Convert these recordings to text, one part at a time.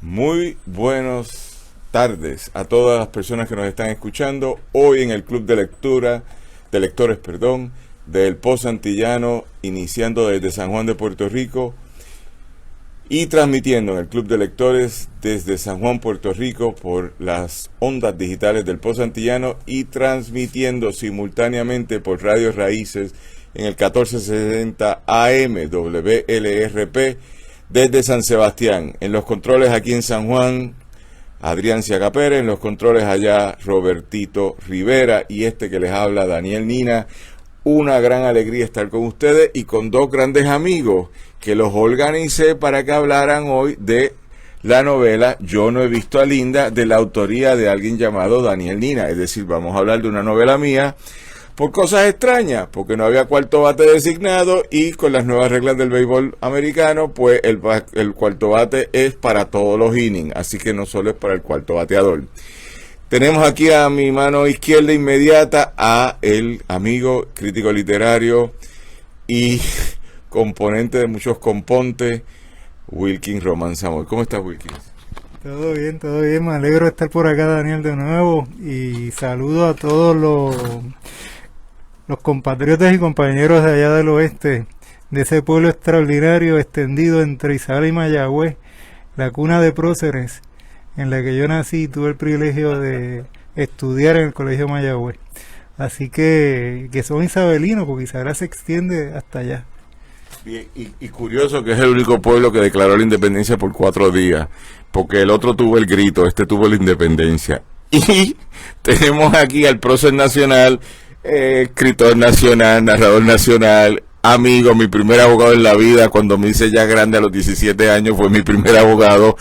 Muy buenas tardes a todas las personas que nos están escuchando hoy en el Club de Lectores, del Pozo Antillano, iniciando desde San Juan de Puerto Rico y transmitiendo en el Club de Lectores desde San Juan, Puerto Rico, por las ondas digitales del Pozo Antillano y transmitiendo simultáneamente por Radio Raíces en el 1460 AM WLRP desde San Sebastián. En los controles aquí en San Juan, Adrián Ciaga Pérez, en los controles allá Robertito Rivera y este que les habla, Daniel Nina. Una gran alegría estar con ustedes y con dos grandes amigos que los organicé para que hablaran hoy de la novela Yo no he visto a Linda, de la autoría de alguien llamado Daniel Nina. Es decir, vamos a hablar de una novela mía por cosas extrañas, porque no había cuarto bate designado y con las nuevas reglas del béisbol americano, pues el cuarto bate es para todos los innings, así que no solo es para el cuarto bateador. Tenemos aquí a mi mano izquierda inmediata a el amigo crítico literario y componente de muchos compontes, Wilkins Román Samuel. ¿Cómo estás, Wilkins? Todo bien, me alegro de estar por acá, Daniel, de nuevo, y saludo a todos los compatriotas y compañeros de allá del oeste, de ese pueblo extraordinario extendido entre Isabela y Mayagüez, la cuna de próceres, en la que yo nací y tuve el privilegio de estudiar en el Colegio Mayagüez. Así que son isabelinos, porque Isabela se extiende hasta allá. Y curioso que es el único pueblo que declaró la independencia por 4 días, porque el otro tuvo el grito, este tuvo la independencia. Y tenemos aquí al prócer nacional, escritor nacional, narrador nacional, amigo, mi primer abogado en la vida, cuando me hice ya grande a los 17 años, fue mi primer abogado,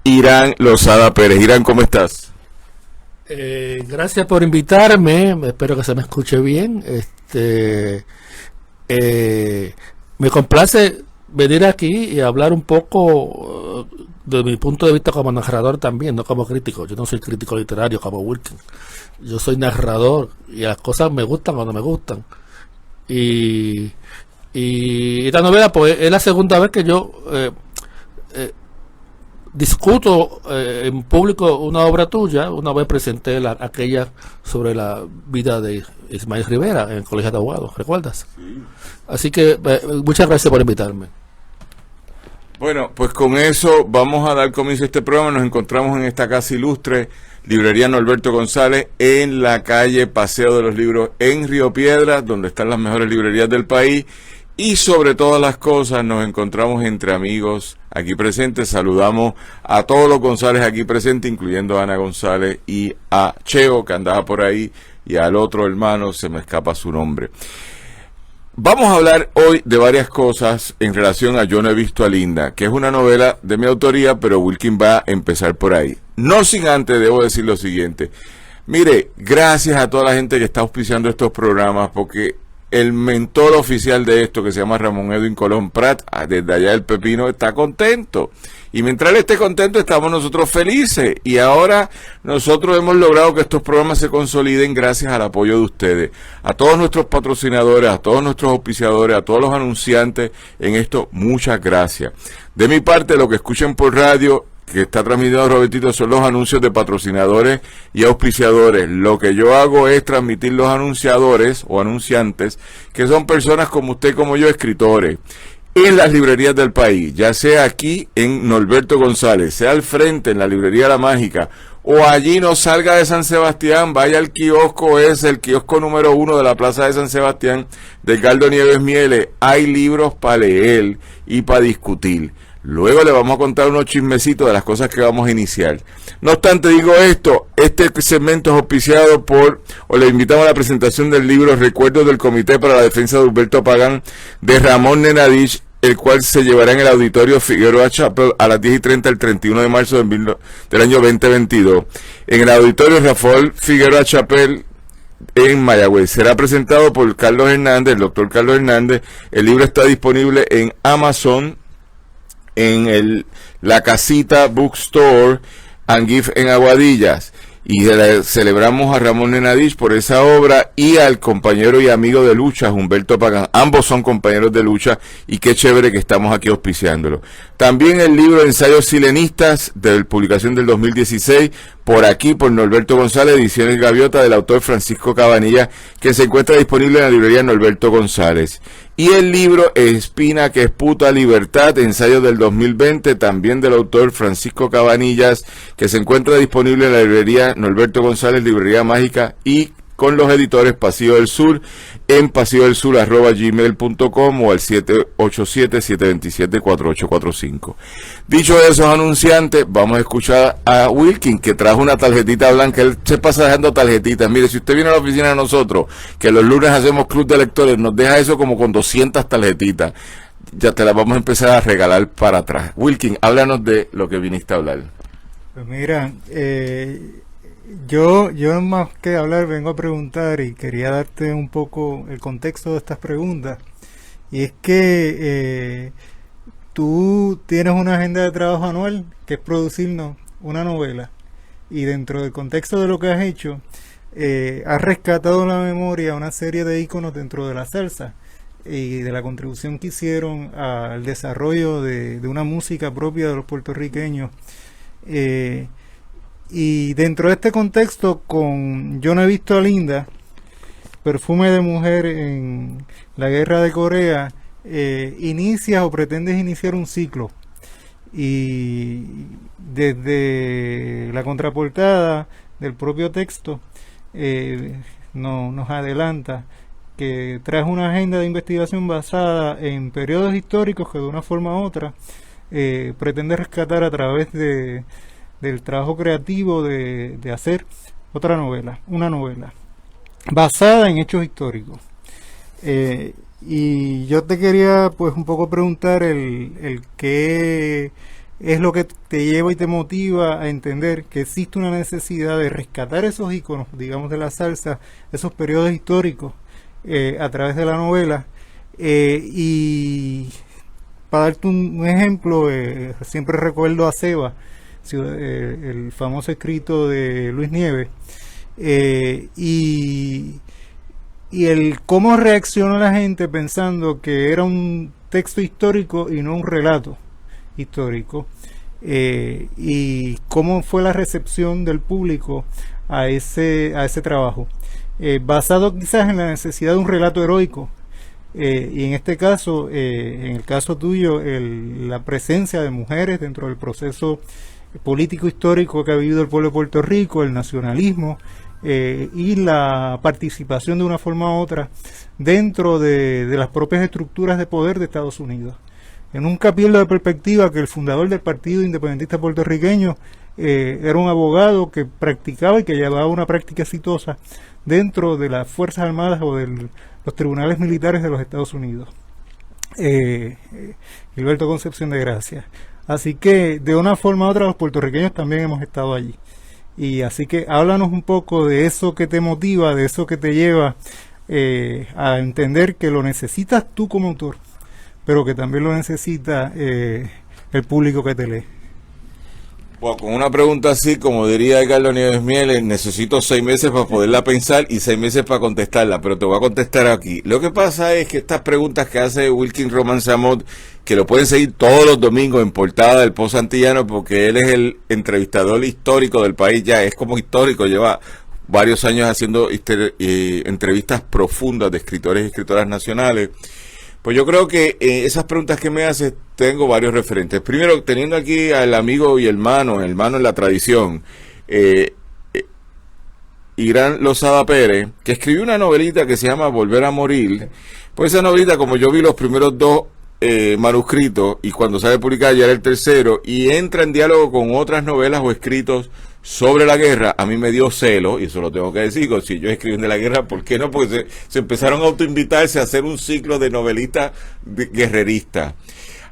Irán Lozada Pérez. Irán, ¿cómo estás? Gracias por invitarme, espero que se me escuche bien. Me complace venir aquí y hablar un poco de mi punto de vista como narrador también, no como crítico. Yo no soy crítico literario como Wilkins. Yo soy narrador y las cosas me gustan cuando me gustan. Y esta novela, pues, es la segunda vez que yo discuto en público una obra tuya. Una vez presenté aquella sobre la vida de Ismael Rivera en el Colegio de Abogados, ¿recuerdas? Sí. Así que muchas gracias por invitarme. Bueno, pues con eso vamos a dar comienzo a este programa. Nos encontramos en esta casa ilustre, Librería Norberto González, en la calle Paseo de los Libros en Río Piedras, donde están las mejores librerías del país. Y sobre todas las cosas nos encontramos entre amigos aquí presentes. Saludamos a todos los González aquí presentes, incluyendo a Ana González y a Cheo, que andaba por ahí, y al otro hermano, se me escapa su nombre. Vamos a hablar hoy de varias cosas en relación a Yo no he visto a Linda, que es una novela de mi autoría, pero Wilkins va a empezar por ahí. No sin antes, debo decir lo siguiente. Mire, gracias a toda la gente que está auspiciando estos programas, porque el mentor oficial de esto, que se llama Ramón Edwin Colón Prat, desde allá del Pepino, está contento. Y mientras él esté contento, estamos nosotros felices. Y ahora nosotros hemos logrado que estos programas se consoliden gracias al apoyo de ustedes. A todos nuestros patrocinadores, a todos nuestros auspiciadores, a todos los anunciantes en esto, muchas gracias. De mi parte, lo que escuchen por radio, que está transmitiendo Robertito, son los anuncios de patrocinadores y auspiciadores. Lo que yo hago es transmitir los anunciadores o anunciantes, que son personas como usted, como yo, escritores, en las librerías del país, ya sea aquí en Norberto González, sea al frente en la librería La Mágica, o allí no salga de San Sebastián, vaya al kiosco, es el kiosco número 1 de la plaza de San Sebastián, de Edgardo Nieves Mieles. Hay libros para leer y para discutir. Luego le vamos a contar unos chismecitos de las cosas que vamos a iniciar. No obstante, digo esto, este segmento es auspiciado o le invitamos a la presentación del libro Recuerdos del Comité para la Defensa de Humberto Pagán, de Ramón Nenadich, el cual se llevará en el Auditorio Figueroa Chapel a las 10:30 el 31 de marzo del año 2022. En el Auditorio Rafael Figueroa Chapel en Mayagüez. Será presentado por Carlos Hernández, el doctor Carlos Hernández. El libro está disponible en Amazon, en la Casita Bookstore and Gift en Aguadillas. Y celebramos a Ramón Nenadich por esa obra y al compañero y amigo de lucha, Humberto Pagán. Ambos son compañeros de lucha y qué chévere que estamos aquí auspiciándolo. También el libro Ensayos Silenistas, de publicación del 2016, por aquí, por Norberto González, Ediciones Gaviota, del autor Francisco Cabanillas, que se encuentra disponible en la librería Norberto González. Y el libro Espina que es puta libertad, ensayos del 2020, también del autor Francisco Cabanillas, que se encuentra disponible en la librería Norberto González, librería mágica, y con los editores Pasillo del Sur, en pasillodelsur@gmail.com o al 787-727-4845. Dicho esos anunciantes, vamos a escuchar a Wilkin, que trajo una tarjetita blanca. Él se pasa dejando tarjetitas. Mire, si usted viene a la oficina de nosotros, que los lunes hacemos club de lectores, nos deja eso como con 200 tarjetitas. Ya te las vamos a empezar a regalar para atrás. Wilkin, háblanos de lo que viniste a hablar. Pues mira, yo más que hablar vengo a preguntar y quería darte un poco el contexto de estas preguntas. Y es que tú tienes una agenda de trabajo anual que es producirnos una novela. Y dentro del contexto de lo que has hecho, has rescatado en la memoria una serie de íconos dentro de la salsa y de la contribución que hicieron al desarrollo de una música propia de los puertorriqueños. Y dentro de este contexto, con Yo no he visto a Linda, Perfume de mujer en la guerra de Corea, inicias o pretendes iniciar un ciclo. Y desde la contraportada del propio texto nos adelanta que traes una agenda de investigación basada en periodos históricos que de una forma u otra pretende rescatar a través del trabajo creativo de hacer una novela basada en hechos históricos. Y yo te quería pues un poco preguntar el qué es lo que te lleva y te motiva a entender que existe una necesidad de rescatar esos íconos, digamos, de la salsa, esos periodos históricos a través de la novela. Y para darte un ejemplo, siempre recuerdo a Seba, el famoso escrito de Luis Nieves, y el cómo reaccionó la gente pensando que era un texto histórico y no un relato histórico, y cómo fue la recepción del público a ese trabajo, basado quizás en la necesidad de un relato heroico. Y en este caso, en el caso tuyo, la presencia de mujeres dentro del proceso político histórico que ha vivido el pueblo de Puerto Rico, el nacionalismo, y la participación de una forma u otra dentro de las propias estructuras de poder de Estados Unidos. Nunca pierdo de perspectiva que el fundador del Partido Independentista Puertorriqueño era un abogado que practicaba y que llevaba una práctica exitosa dentro de las Fuerzas Armadas o de los tribunales militares de los Estados Unidos. Gilberto Concepción de Gracia. Así que de una forma u otra los puertorriqueños también hemos estado allí. Y así que háblanos un poco de eso que te motiva, de eso que te lleva a entender que lo necesitas tú como autor, pero que también lo necesita el público que te lee. Bueno, con una pregunta así, como diría Carlos Nieves Mieles, necesito 6 meses para poderla pensar y 6 meses para contestarla, pero te voy a contestar aquí. Lo que pasa es que estas preguntas que hace Wilkin Román Samot, que lo pueden seguir todos los domingos en portada del Post Antillano, porque él es el entrevistador histórico del país, ya es como histórico, lleva varios años haciendo entrevistas profundas de escritores y escritoras nacionales. Pues yo creo que esas preguntas que me haces, tengo varios referentes. Primero, teniendo aquí al amigo y hermano en la tradición, Irán Lozada Pérez, que escribió una novelita que se llama Volver a Morir. Pues esa novelita, como yo vi los primeros 2 manuscritos, y cuando sale publicada ya era el tercero, y entra en diálogo con otras novelas o escritos sobre la guerra, a mí me dio celo, y eso lo tengo que decir, si yo escribí de la guerra, ¿por qué no? Porque se empezaron a autoinvitarse a hacer un ciclo de novelistas guerreristas.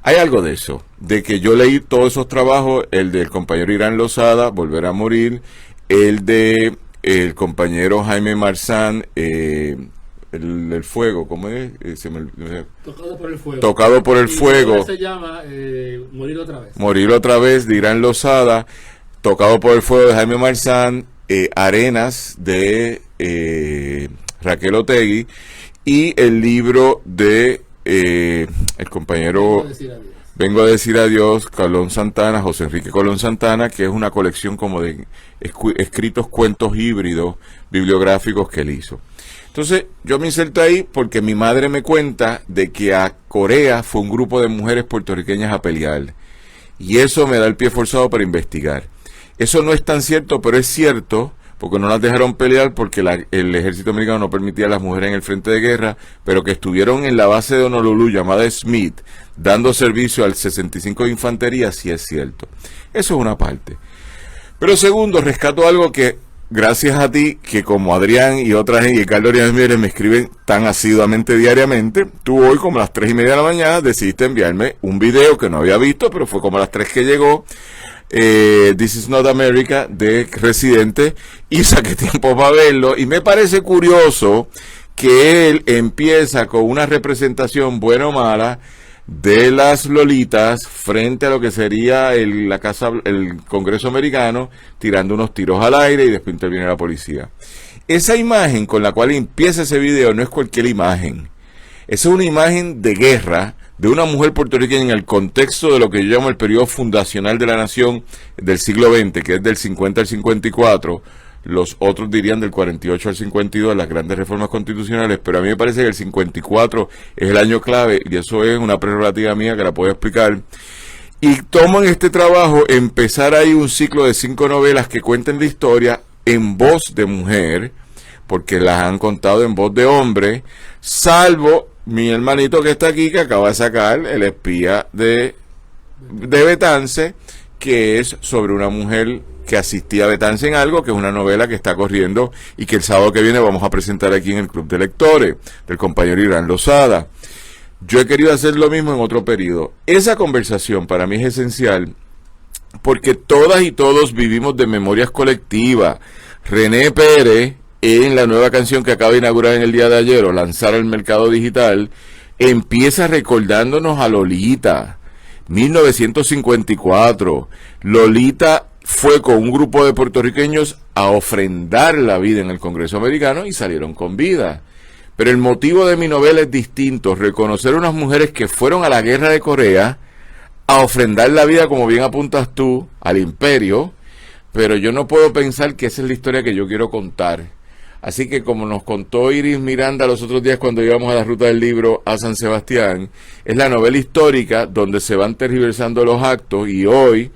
Hay algo de eso, de que yo leí todos esos trabajos, el del compañero Irán Lozada, Volver a Morir, el de el compañero Jaime Marzán, el fuego, ¿cómo es? Tocado por el fuego. Tocado por el fuego. Se llama Morir otra vez. Morir otra vez, de Irán Lozada. Tocado por el fuego, de Jaime Marzán. Arenas de Raquel Otegui y el libro de el compañero Vengo a decir adiós, Colón Santana, José Enrique Colón Santana, que es una colección como de escritos cuentos híbridos bibliográficos que él hizo. Entonces, yo me inserto ahí porque mi madre me cuenta de que a Corea fue un grupo de mujeres puertorriqueñas a pelear. Y eso me da el pie forzado para investigar. Eso no es tan cierto, pero es cierto, porque no las dejaron pelear porque el ejército americano no permitía a las mujeres en el frente de guerra, pero que estuvieron en la base de Honolulu llamada Smith, dando servicio al 65 de Infantería, sí es cierto. Eso es una parte. Pero segundo, rescato algo que, gracias a ti, que como Adrián y otra gente, y Carlos Arias me escriben tan asiduamente diariamente, tú hoy como a las 3:30 de la mañana decidiste enviarme un video que no había visto, pero fue como a las 3 que llegó, This is Not America, de Residente, y saqué tiempo para verlo, y me parece curioso que él empieza con una representación buena o mala de las lolitas frente a lo que sería el Congreso americano, tirando unos tiros al aire y después interviene la policía. Esa imagen con la cual empieza ese video no es cualquier imagen. Esa es una imagen de guerra de una mujer puertorriqueña en el contexto de lo que yo llamo el periodo fundacional de la nación del siglo XX, que es del 50 al 54, los otros dirían del 48 al 52, las grandes reformas constitucionales, pero a mí me parece que el 54 es el año clave, y eso es una prerrogativa mía que la puedo explicar. Y tomo en este trabajo empezar ahí un ciclo de 5 novelas que cuenten la historia en voz de mujer, porque las han contado en voz de hombre, salvo mi hermanito que está aquí, que acaba de sacar El espía de Betance, que es sobre una mujer que asistía a Betance en algo, que es una novela que está corriendo y que el sábado que viene vamos a presentar aquí en el Club de Lectores, del compañero Irán Lozada. Yo he querido hacer lo mismo en otro periodo. Esa conversación para mí es esencial, porque todas y todos vivimos de memorias colectivas. René Pérez, en la nueva canción que acaba de inaugurar en el día de ayer, o lanzar al mercado digital, empieza recordándonos a Lolita, 1954. Lolita fue con un grupo de puertorriqueños a ofrendar la vida en el Congreso americano y salieron con vida. Pero el motivo de mi novela es distinto, reconocer unas mujeres que fueron a la guerra de Corea a ofrendar la vida, como bien apuntas tú, al imperio, pero yo no puedo pensar que esa es la historia que yo quiero contar. Así que, como nos contó Iris Miranda los otros días cuando íbamos a la ruta del libro a San Sebastián, es la novela histórica donde se van tergiversando los actos y hoy,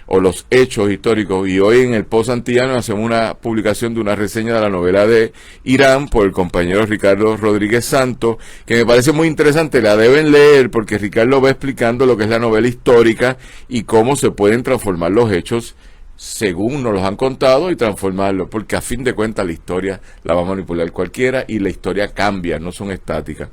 o los hechos históricos, y hoy en el Post Antillano hacemos una publicación de una reseña de la novela de Irán por el compañero Ricardo Rodríguez Santos, que me parece muy interesante, la deben leer porque Ricardo va explicando lo que es la novela histórica y cómo se pueden transformar los hechos según nos los han contado y transformarlos, porque a fin de cuentas la historia la va a manipular cualquiera y la historia cambia, no son estáticas.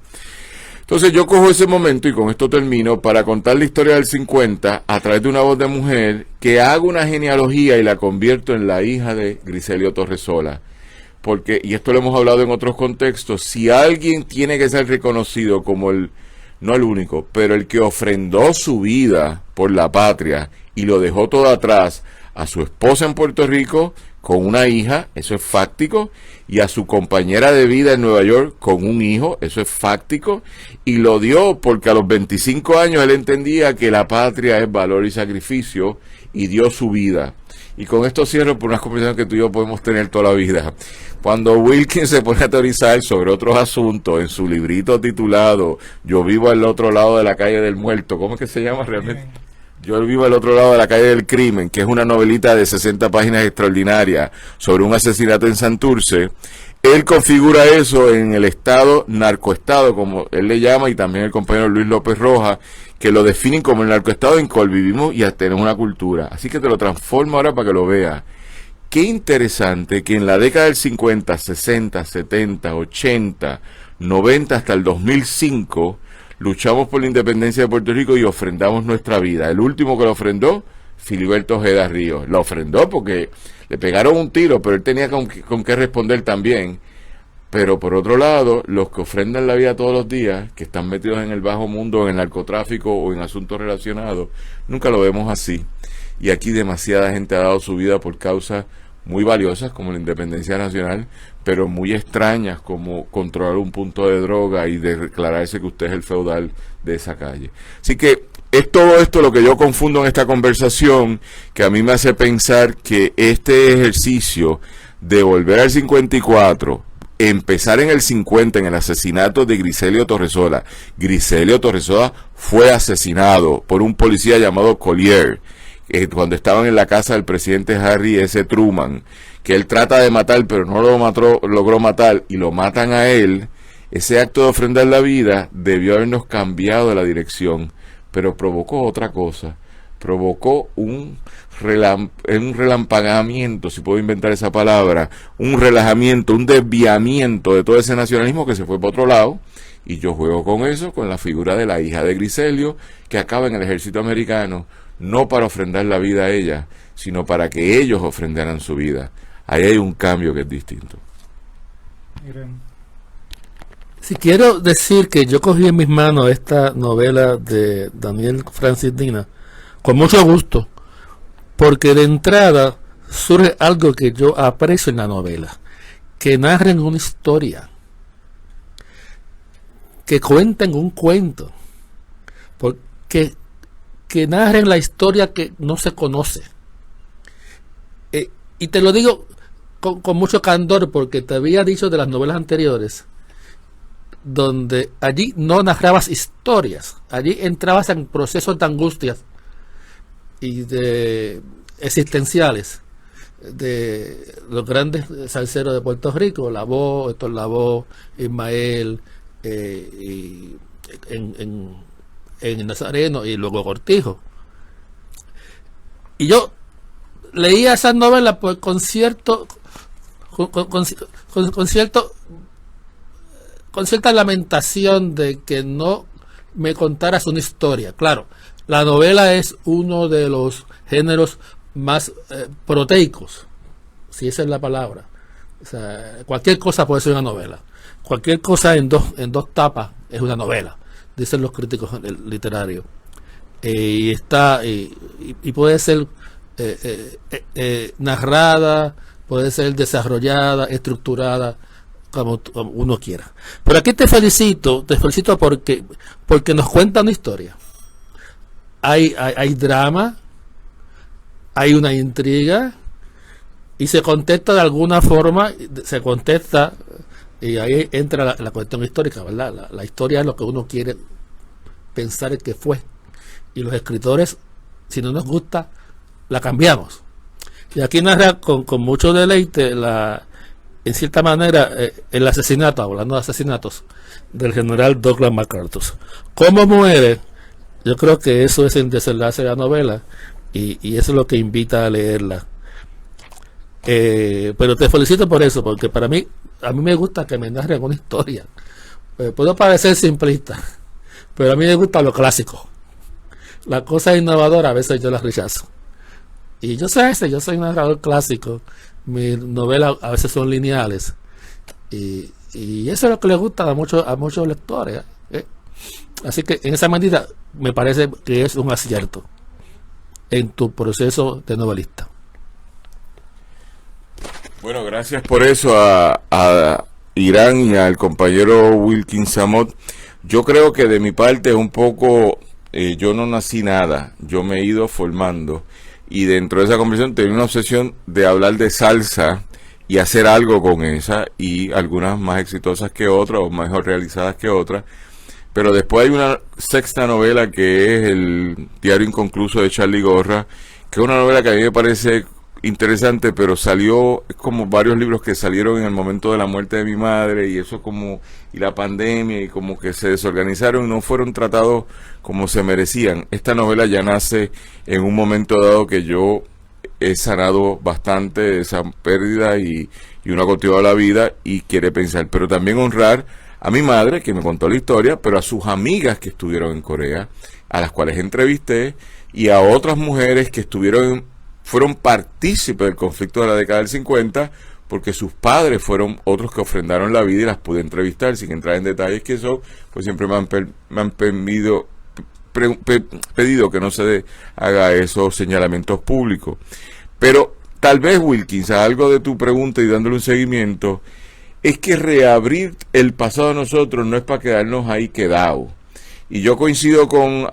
Entonces yo cojo ese momento, y con esto termino, para contar la historia del 50 a través de una voz de mujer, que hago una genealogía y la convierto en la hija de Griselio Torresola. Porque, y esto lo hemos hablado en otros contextos, si alguien tiene que ser reconocido como no el único, pero el que ofrendó su vida por la patria y lo dejó todo atrás, a su esposa en Puerto Rico con una hija, eso es fáctico, y a su compañera de vida en Nueva York con un hijo, eso es fáctico, y lo dio porque a los 25 años él entendía que la patria es valor y sacrificio, y dio su vida. Y con esto cierro por unas conversaciones que tú y yo podemos tener toda la vida. Cuando Wilkins se pone a teorizar sobre otros asuntos en su librito titulado Yo vivo al otro lado de la calle del muerto, ¿cómo es que se llama realmente? Yo vivo al otro lado de la calle del crimen, que es una novelita de 60 páginas extraordinaria sobre un asesinato en Santurce. Él configura eso en el estado, narcoestado, como él le llama, y también el compañero Luis López Rojas, que lo definen como el narcoestado en cual vivimos y tenemos una cultura. Así que te lo transformo ahora para que lo veas. Qué interesante que en la década del 50, 60, 70, 80, 90 hasta el 2005... luchamos por la independencia de Puerto Rico y ofrendamos nuestra vida. El último que lo ofrendó, Filiberto Ojeda Ríos. La ofrendó porque le pegaron un tiro, pero él tenía con qué responder también. Pero por otro lado, los que ofrendan la vida todos los días, que están metidos en el bajo mundo, en el narcotráfico o en asuntos relacionados, nunca lo vemos así. Y aquí demasiada gente ha dado su vida por causas muy valiosas como la independencia nacional, pero muy extrañas como controlar un punto de droga y declararse que usted es el feudal de esa calle. Así que es todo esto lo que yo confundo en esta conversación, que a mí me hace pensar que este ejercicio de volver al 54, empezar en el 50, en el asesinato de Griselio Torresola. Griselio Torresola fue asesinado por un policía llamado Collier, cuando estaban en la casa del presidente Harry S. Truman, que él trata de matar, pero no logró matar, y lo matan a él. Ese acto de ofrendar la vida debió habernos cambiado la dirección, pero provocó otra cosa. Provocó un relampagamiento, si puedo inventar esa palabra, un relajamiento, un desviamiento de todo ese nacionalismo que se fue para otro lado. Y yo juego con eso, con la figura de la hija de Griselio, que acaba en el ejército americano, no para ofrendar la vida a ella, sino para que ellos ofrendaran su vida. Ahí hay un cambio que es distinto. Si quiero decir que yo cogí en mis manos esta novela de Daniel Francis Dina con mucho gusto, porque de entrada surge algo que yo aprecio en la novela, que narren una historia, que cuenten un cuento, porque que narren la historia que no se conoce. Y te lo digo con mucho candor, porque te había dicho de las novelas anteriores, donde allí no narrabas historias, allí entrabas en procesos de angustias y de existenciales de los grandes salseros de Puerto Rico, Lavoe, Héctor Lavoe, Ismael, en Nazareno y luego Cortijo. Y yo leía esas novelas pues, con cierta lamentación de que no me contaras una historia. Claro, la novela es uno de los géneros más proteicos, si esa es la palabra. O sea, cualquier cosa puede ser una novela. Cualquier cosa en dos tapas es una novela, dicen los críticos literarios. Y puede ser narrada, puede ser desarrollada, estructurada, como uno quiera. Pero aquí te felicito porque nos cuenta una historia. Hay drama, hay una intriga, y se contesta de alguna forma, y ahí entra la cuestión histórica, ¿verdad? La historia es lo que uno quiere pensar que fue, y los escritores, si no nos gusta, la cambiamos. Y aquí narra con mucho deleite en cierta manera el asesinato, hablando de asesinatos, del general Douglas MacArthur. ¿Cómo muere? Yo creo que eso es el desenlace de la novela, y eso es lo que invita a leerla. Pero te felicito por eso, porque a mí me gusta que me narren una historia. Puedo parecer simplista, pero a mí me gusta lo clásico. La cosa innovadora a veces yo la rechazo. Y yo soy un narrador clásico. Mis novelas a veces son lineales. Y eso es lo que le gusta a muchos lectores. Así que en esa medida me parece que es un acierto en tu proceso de novelista. Bueno, gracias por eso a Irán y al compañero Wilkin Samot. Yo creo que de mi parte un poco, yo no nací nada, yo me he ido formando, y dentro de esa conversación tenía una obsesión de hablar de salsa y hacer algo con esa, y algunas más exitosas que otras o mejor realizadas que otras. Pero después hay una sexta novela que es El diario inconcluso de Charlie Gorra, que es una novela que a mí me parece interesante, pero salió, es como varios libros que salieron en el momento de la muerte de mi madre, y eso y la pandemia, y como que se desorganizaron y no fueron tratados como se merecían. Esta novela ya nace en un momento dado que yo he sanado bastante de esa pérdida, y uno ha continuado la vida y quiere pensar, pero también honrar a mi madre, que me contó la historia, pero a sus amigas que estuvieron en Corea, a las cuales entrevisté, y a otras mujeres que fueron partícipes del conflicto de la década del 50, porque sus padres fueron otros que ofrendaron la vida, y las pude entrevistar sin entrar en detalles que eso, pues siempre me han pedido que no se haga esos señalamientos públicos. Pero tal vez, Wilkins, a algo de tu pregunta y dándole un seguimiento, es que reabrir el pasado de nosotros no es para quedarnos ahí quedados. Y yo coincido con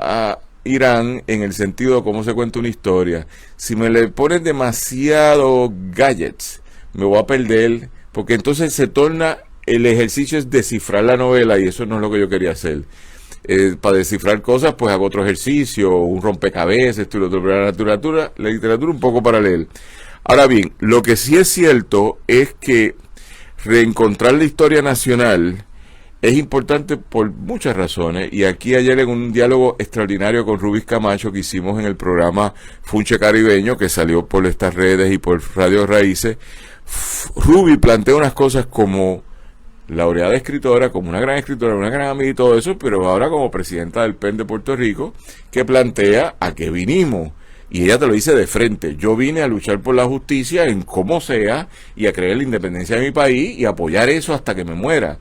Irán en el sentido de cómo se cuenta una historia. Si me le pones demasiado gadgets, me voy a perder, porque entonces se torna, el ejercicio es descifrar la novela, y eso no es lo que yo quería hacer. Para descifrar cosas, pues hago otro ejercicio, un rompecabezas, esto y lo otro, pero la literatura un poco para leer. Ahora bien, lo que sí es cierto es que reencontrar la historia nacional es importante por muchas razones, y aquí ayer en un diálogo extraordinario con Rubis Camacho que hicimos en el programa Funche Caribeño, que salió por estas redes y por Radio Raíces, Ruby plantea unas cosas como laureada escritora, como una gran amiga y todo eso, pero ahora como presidenta del PEN de Puerto Rico, que plantea a qué vinimos. Y ella te lo dice de frente: yo vine a luchar por la justicia en como sea y a creer la independencia de mi país y apoyar eso hasta que me muera.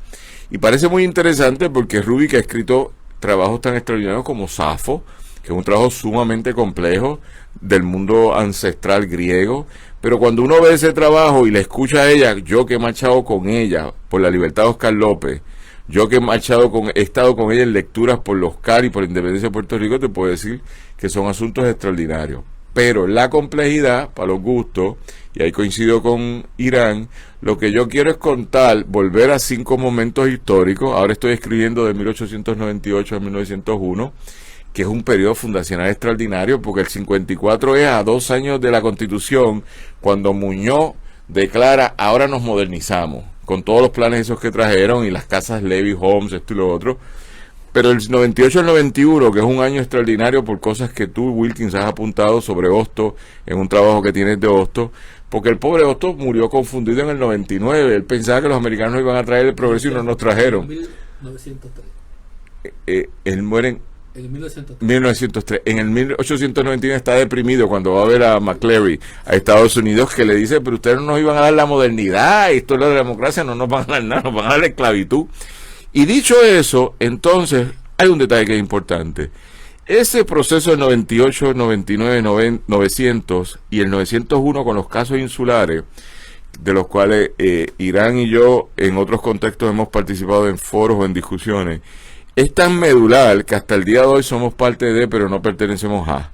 Y parece muy interesante porque Ruby, que ha escrito trabajos tan extraordinarios como Safo, que es un trabajo sumamente complejo del mundo ancestral griego, pero cuando uno ve ese trabajo y la escucha a ella, yo que he marchado con ella por la libertad de Oscar López, yo que he estado con ella en lecturas por los Oscar y por la independencia de Puerto Rico, te puedo decir que son asuntos extraordinarios. Pero la complejidad, para los gustos, y ahí coincido con Irán, lo que yo quiero es contar, volver a 5 momentos históricos. Ahora estoy escribiendo de 1898 a 1901, que es un periodo fundacional extraordinario, porque el 54 es a 2 años de la Constitución, cuando Muñoz declara: ahora nos modernizamos, con todos los planes esos que trajeron, y las casas Levy Homes, esto y lo otro. Pero el 98 al 91, que es un año extraordinario por cosas que tú, Wilkins, has apuntado sobre Hostos, en un trabajo que tienes de Hostos, porque el pobre Hostos murió confundido en el 99, él pensaba que los americanos iban a traer el progreso y no nos trajeron. 1903. Él muere En 1903. 1903. En el 1891 está deprimido cuando va a ver a McCleary a Estados Unidos, que le dice: pero ustedes no nos iban a dar la modernidad, esto es la democracia, no nos van a dar nada, nos van a dar la esclavitud. Y dicho eso, entonces hay un detalle que es importante. Ese proceso del 98, 99, 900 y el 901 con los casos insulares, de los cuales Irán y yo en otros contextos hemos participado en foros o en discusiones, es tan medular que hasta el día de hoy somos parte de, pero no pertenecemos a.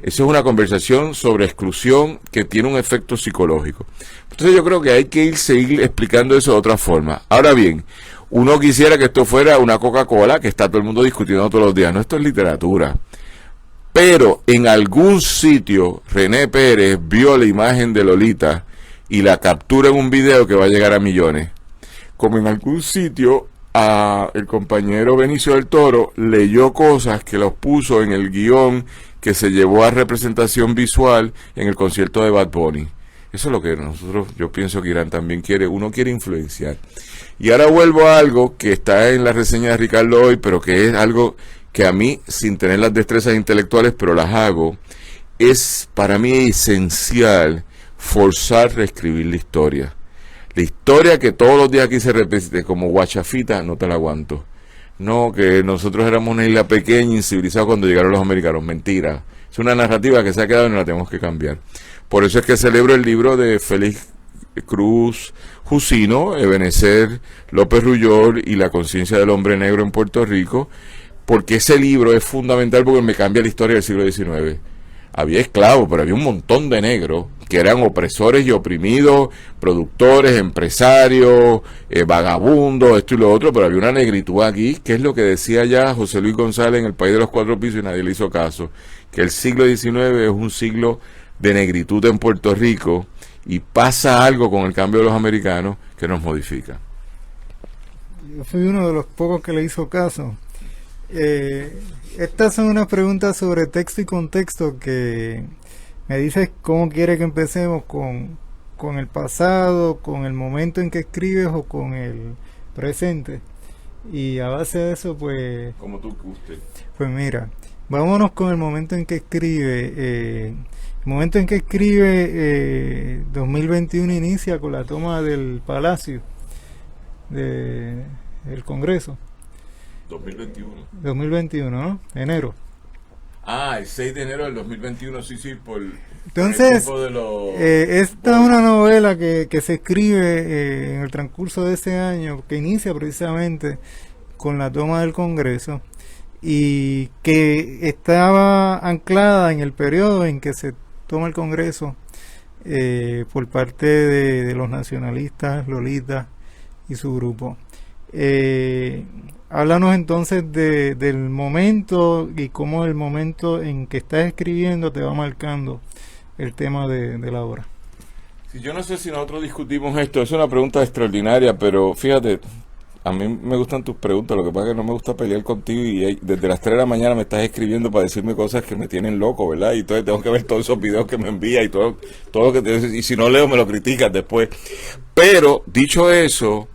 Eso es una conversación sobre exclusión que tiene un efecto psicológico. Entonces yo creo que hay que seguir explicando eso de otra forma. Ahora bien, uno quisiera que esto fuera una Coca-Cola que está todo el mundo discutiendo todos los días. No, esto es literatura. Pero en algún sitio René Pérez vio la imagen de Lolita y la captura en un video que va a llegar a millones. Como en algún sitio el compañero Benicio del Toro leyó cosas que los puso en el guión que se llevó a representación visual en el concierto de Bad Bunny. Eso es lo que nosotros, yo pienso que Irán también quiere. Uno quiere influenciar. Y ahora vuelvo a algo que está en la reseña de Ricardo hoy, pero que es algo que a mí, sin tener las destrezas intelectuales, pero las hago, es para mí esencial forzar reescribir la historia. La historia que todos los días aquí se repite como guachafita, no te la aguanto. No, que nosotros éramos una isla pequeña, incivilizada cuando llegaron los americanos. Mentira. Es una narrativa que se ha quedado y no la tenemos que cambiar. Por eso es que celebro el libro de Félix Cruz Jusino, Ebenezer López Rullor y la conciencia del hombre negro en Puerto Rico, porque ese libro es fundamental porque me cambia la historia del siglo XIX. Había esclavos, pero había un montón de negros que eran opresores y oprimidos, productores, empresarios, vagabundos, esto y lo otro, pero había una negritud aquí, que es lo que decía ya José Luis González en El País de los Cuatro Pisos y nadie le hizo caso, que el siglo XIX es un siglo de negritud en Puerto Rico y pasa algo con el cambio de los americanos que nos modifica. Yo fui uno de los pocos que le hizo caso. Estas son unas preguntas sobre texto y contexto que me dices cómo quiere que empecemos con el pasado, con el momento en que escribes o con el presente. Y a base de eso, pues... Como tú guste. Pues mira, vámonos con el momento en que escribe. El momento en que escribe 2021 inicia con la toma del Palacio, del Congreso. 2021, ¿no? Enero. Ah, el 6 de enero del 2021, sí, por Entonces, esta es una novela que se escribe en el transcurso de ese año, que inicia precisamente con la toma del Congreso y que estaba anclada en el periodo en que se toma el Congreso por parte de los nacionalistas, Lolita y su grupo. Háblanos entonces del momento y cómo el momento en que estás escribiendo te va marcando el tema de la obra. Yo no sé si nosotros discutimos esto, es una pregunta extraordinaria, pero fíjate, a mí me gustan tus preguntas, lo que pasa es que no me gusta pelear contigo y desde las 3 de la mañana me estás escribiendo para decirme cosas que me tienen loco, ¿verdad? Y entonces tengo que ver todos esos videos que me envías y todo lo que te, y si no leo me lo criticas después. Pero, dicho eso,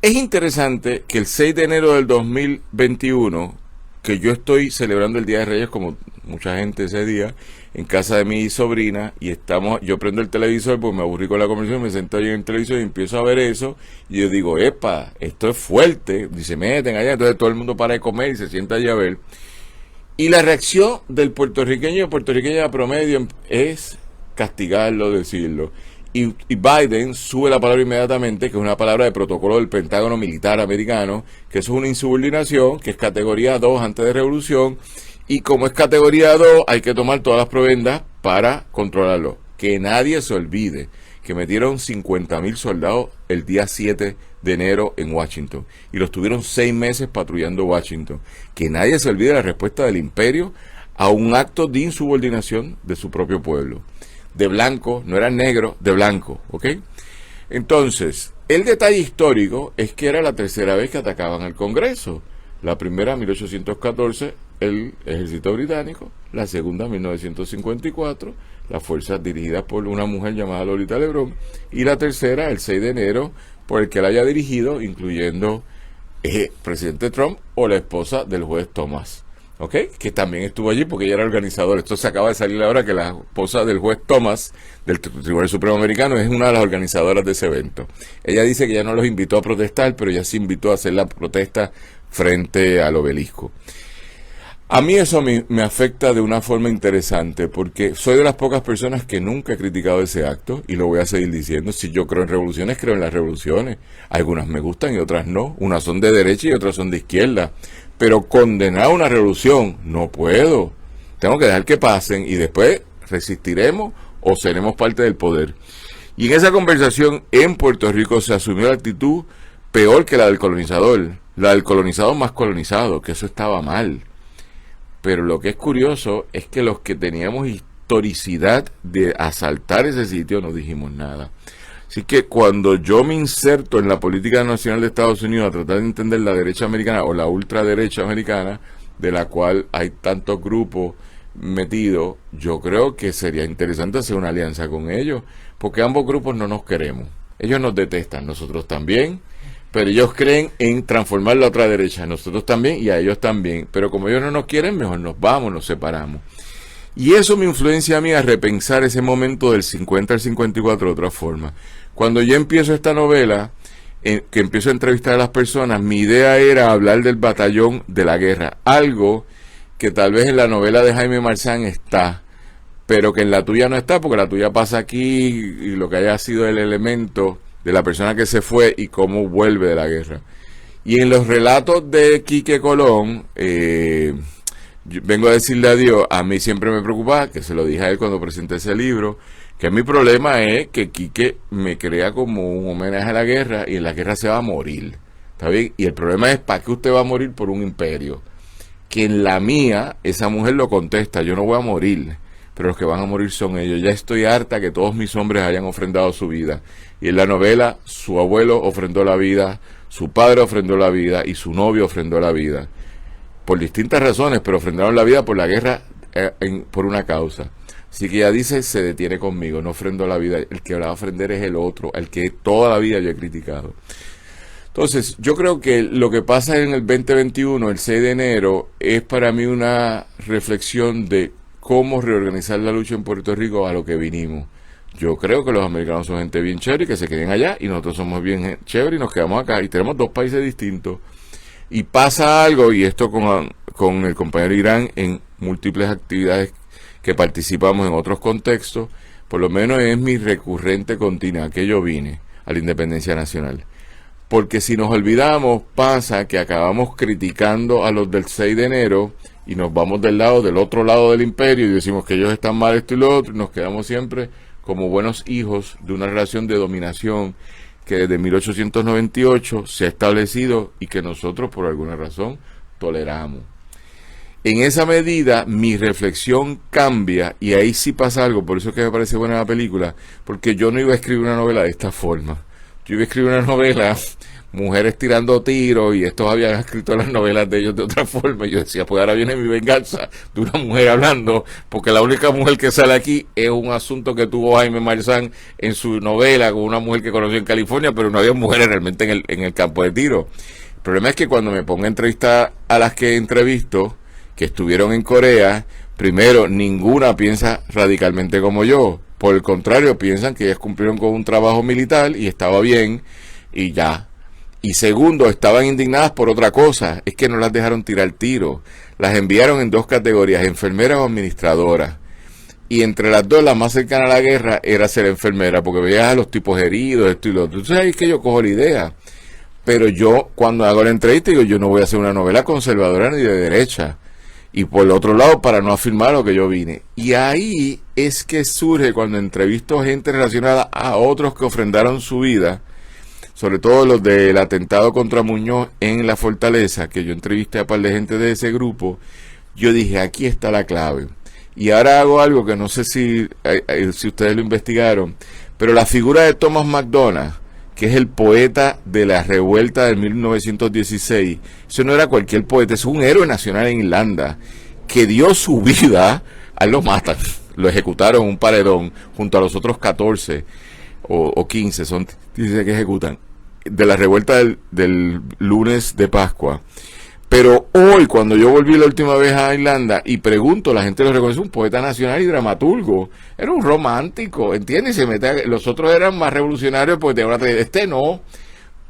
es interesante que el 6 de enero del 2021, que yo estoy celebrando el Día de Reyes como mucha gente ese día, en casa de mi sobrina, y yo prendo el televisor porque me aburrí con la conversación, me sento ahí en el televisor y empiezo a ver eso, y yo digo, epa, esto es fuerte, y se meten allá, entonces todo el mundo para de comer y se sienta allí a ver. Y la reacción del puertorriqueño promedio es castigarlo, decirlo. Y Biden sube la palabra inmediatamente, que es una palabra de protocolo del Pentágono militar americano, que eso es una insubordinación, que es categoría 2 antes de revolución, y como es categoría 2 hay que tomar todas las provendas para controlarlo. Que nadie se olvide que metieron 50,000 soldados el día 7 de enero en Washington, y los tuvieron 6 meses patrullando Washington. Que nadie se olvide la respuesta del imperio a un acto de insubordinación de su propio pueblo. De blanco, no eran negros, de blanco, ¿ok? Entonces, el detalle histórico es que era la tercera vez que atacaban al Congreso. La primera, en 1814, el ejército británico. La segunda, en 1954, las fuerzas dirigidas por una mujer llamada Lolita Lebrón. Y la tercera, el 6 de enero, por el que la haya dirigido, incluyendo presidente Trump o la esposa del juez Thomas. ¿Ok? Que también estuvo allí porque ella era organizadora. Esto se acaba de salir ahora, que la esposa del juez Thomas del Tribunal Supremo Americano es una de las organizadoras de ese evento. Ella dice que ya no los invitó a protestar, pero ella se invitó a hacer la protesta frente al obelisco. A mí eso me afecta de una forma interesante, porque soy de las pocas personas que nunca he criticado ese acto, y lo voy a seguir diciendo. Si yo creo en revoluciones, creo en las revoluciones. Algunas me gustan y otras no. Unas son de derecha y otras son de izquierda. Pero condenar una revolución, no puedo. Tengo que dejar que pasen y después resistiremos o seremos parte del poder. Y en esa conversación en Puerto Rico se asumió la actitud peor que la del colonizador. La del colonizado más colonizado, que eso estaba mal. Pero lo que es curioso es que los que teníamos historicidad de asaltar ese sitio no dijimos nada. Así que cuando yo me inserto en la política nacional de Estados Unidos a tratar de entender la derecha americana o la ultraderecha americana, de la cual hay tantos grupos metidos, yo creo que sería interesante hacer una alianza con ellos, porque ambos grupos no nos queremos. Ellos nos detestan, nosotros también, pero ellos creen en transformar la otra derecha, nosotros también y a ellos también. Pero como ellos no nos quieren, mejor nos vamos, nos separamos. Y eso me influencia a mí a repensar ese momento del 50 al 54 de otra forma. Cuando yo empiezo esta novela, que empiezo a entrevistar a las personas, mi idea era hablar del batallón de la guerra. Algo que tal vez en la novela de Jaime Marzán está, pero que en la tuya no está, porque la tuya pasa aquí y lo que haya sido el elemento de la persona que se fue y cómo vuelve de la guerra. Y en los relatos de Quique Colón, yo vengo a decirle adiós, a mí siempre me preocupaba, que se lo dije a él cuando presenté ese libro, que mi problema es que Quique me crea como un homenaje a la guerra y en la guerra se va a morir, ¿está bien? Y el problema es, ¿para qué usted va a morir por un imperio? Que en la mía, esa mujer lo contesta, yo no voy a morir, pero los que van a morir son ellos. Ya estoy harta que todos mis hombres hayan ofrendado su vida. Y en la novela, su abuelo ofrendó la vida, su padre ofrendó la vida y su novio ofrendó la vida. Por distintas razones, pero ofrendaron la vida por la guerra, por una causa. Así que ella dice, se detiene conmigo, no ofrendo la vida. El que la va a ofrender es el otro, el que toda la vida yo he criticado. Entonces, yo creo que lo que pasa en el 2021, el 6 de enero, es para mí una reflexión de cómo reorganizar la lucha en Puerto Rico a lo que vinimos. Yo creo que los americanos son gente bien chévere y que se queden allá, y nosotros somos bien chévere y nos quedamos acá, y tenemos dos países distintos. Y pasa algo, y esto con el compañero Irán en múltiples actividades que participamos en otros contextos, por lo menos es mi recurrente continua, que yo vine a la independencia nacional. Porque si nos olvidamos, pasa que acabamos criticando a los del 6 de enero y nos vamos del otro lado del imperio y decimos que ellos están mal esto y lo otro, y nos quedamos siempre como buenos hijos de una relación de dominación que desde 1898 se ha establecido y que nosotros por alguna razón toleramos. En esa medida mi reflexión cambia y ahí sí pasa algo, por eso es que me parece buena la película, porque yo no iba a escribir una novela de esta forma. Yo iba a escribir una novela, mujeres tirando tiros, y estos habían escrito las novelas de ellos de otra forma. Y yo decía, pues ahora viene mi venganza de una mujer hablando, porque la única mujer que sale aquí es un asunto que tuvo Jaime Marzán en su novela con una mujer que conoció en California, pero no había mujeres realmente en el campo de tiro. El problema es que cuando me pongo a entrevistar a las que entrevisto, que estuvieron en Corea, primero, ninguna piensa radicalmente como yo. Por el contrario, piensan que ellas cumplieron con un trabajo militar y estaba bien y ya. Y segundo, estaban indignadas por otra cosa, es que no las dejaron tirar tiro. Las enviaron en dos categorías, enfermeras o administradoras. Y entre las dos, la más cercana a la guerra era ser enfermera, porque veías a los tipos heridos, esto y lo otro. Entonces ahí es que yo cojo la idea. Pero yo, cuando hago la entrevista, digo, yo no voy a hacer una novela conservadora ni de derecha. Y por el otro lado, para no afirmar lo que yo vine. Y ahí es que surge cuando entrevisto gente relacionada a otros que ofrendaron su vida, sobre todo los del atentado contra Muñoz en la Fortaleza, que yo entrevisté a un par de gente de ese grupo, yo dije, aquí está la clave. Y ahora hago algo que no sé si ustedes lo investigaron, pero la figura de Thomas MacDonald, que es el poeta de la revuelta de 1916, eso no era cualquier poeta, es un héroe nacional en Irlanda, que dio su vida, a él lo matan, lo ejecutaron en un paredón, junto a los otros 14 o 15, son 16 que ejecutan, de la revuelta del lunes de Pascua. Pero hoy, cuando yo volví la última vez a Irlanda y pregunto, la gente lo reconoce, un poeta nacional y dramaturgo, era un romántico, ¿entiendes? Los otros eran más revolucionarios, pues este no,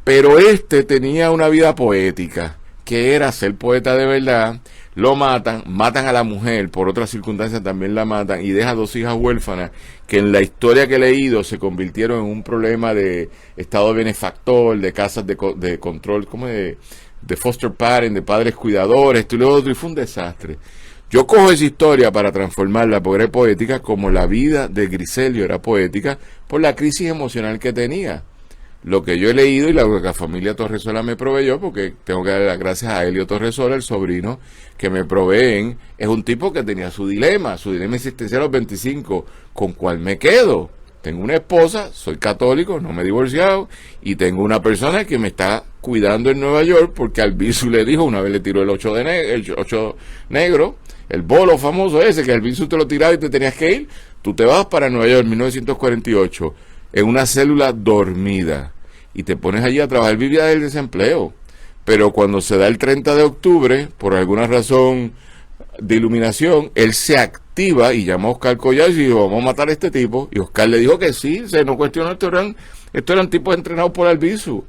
pero este tenía una vida poética, que era ser poeta de verdad. Lo matan a la mujer, por otras circunstancias también la matan, y deja 2 hijas huérfanas, que en la historia que he leído se convirtieron en un problema de estado de benefactor, de casas de control, como de foster parent, de padres cuidadores, esto y lo otro, y fue un desastre. Yo cojo esa historia para transformarla, porque era poética, como la vida de Griselio era poética, por la crisis emocional que tenía. Lo que yo he leído y lo que la familia Torresola me proveyó, porque tengo que darle las gracias a Helio Torresola, el sobrino que me proveen, es un tipo que tenía su dilema existencial a los 25, ¿con cuál me quedo? Tengo una esposa, soy católico, no me he divorciado, y tengo una persona que me está cuidando en Nueva York, porque Albizu le dijo, una vez le tiró el 8 negro, el bolo famoso ese, que Albizu te lo tiraba y te tenías que ir, tú te vas para Nueva York en 1948, en una célula dormida, y te pones allí a trabajar, vivía del desempleo. Pero cuando se da el 30 de octubre, por alguna razón de iluminación, él se activa y llama a Oscar Collage y dijo, vamos a matar a este tipo. Y Oscar le dijo que sí, se no cuestionó, estos eran tipos entrenados por Albizu.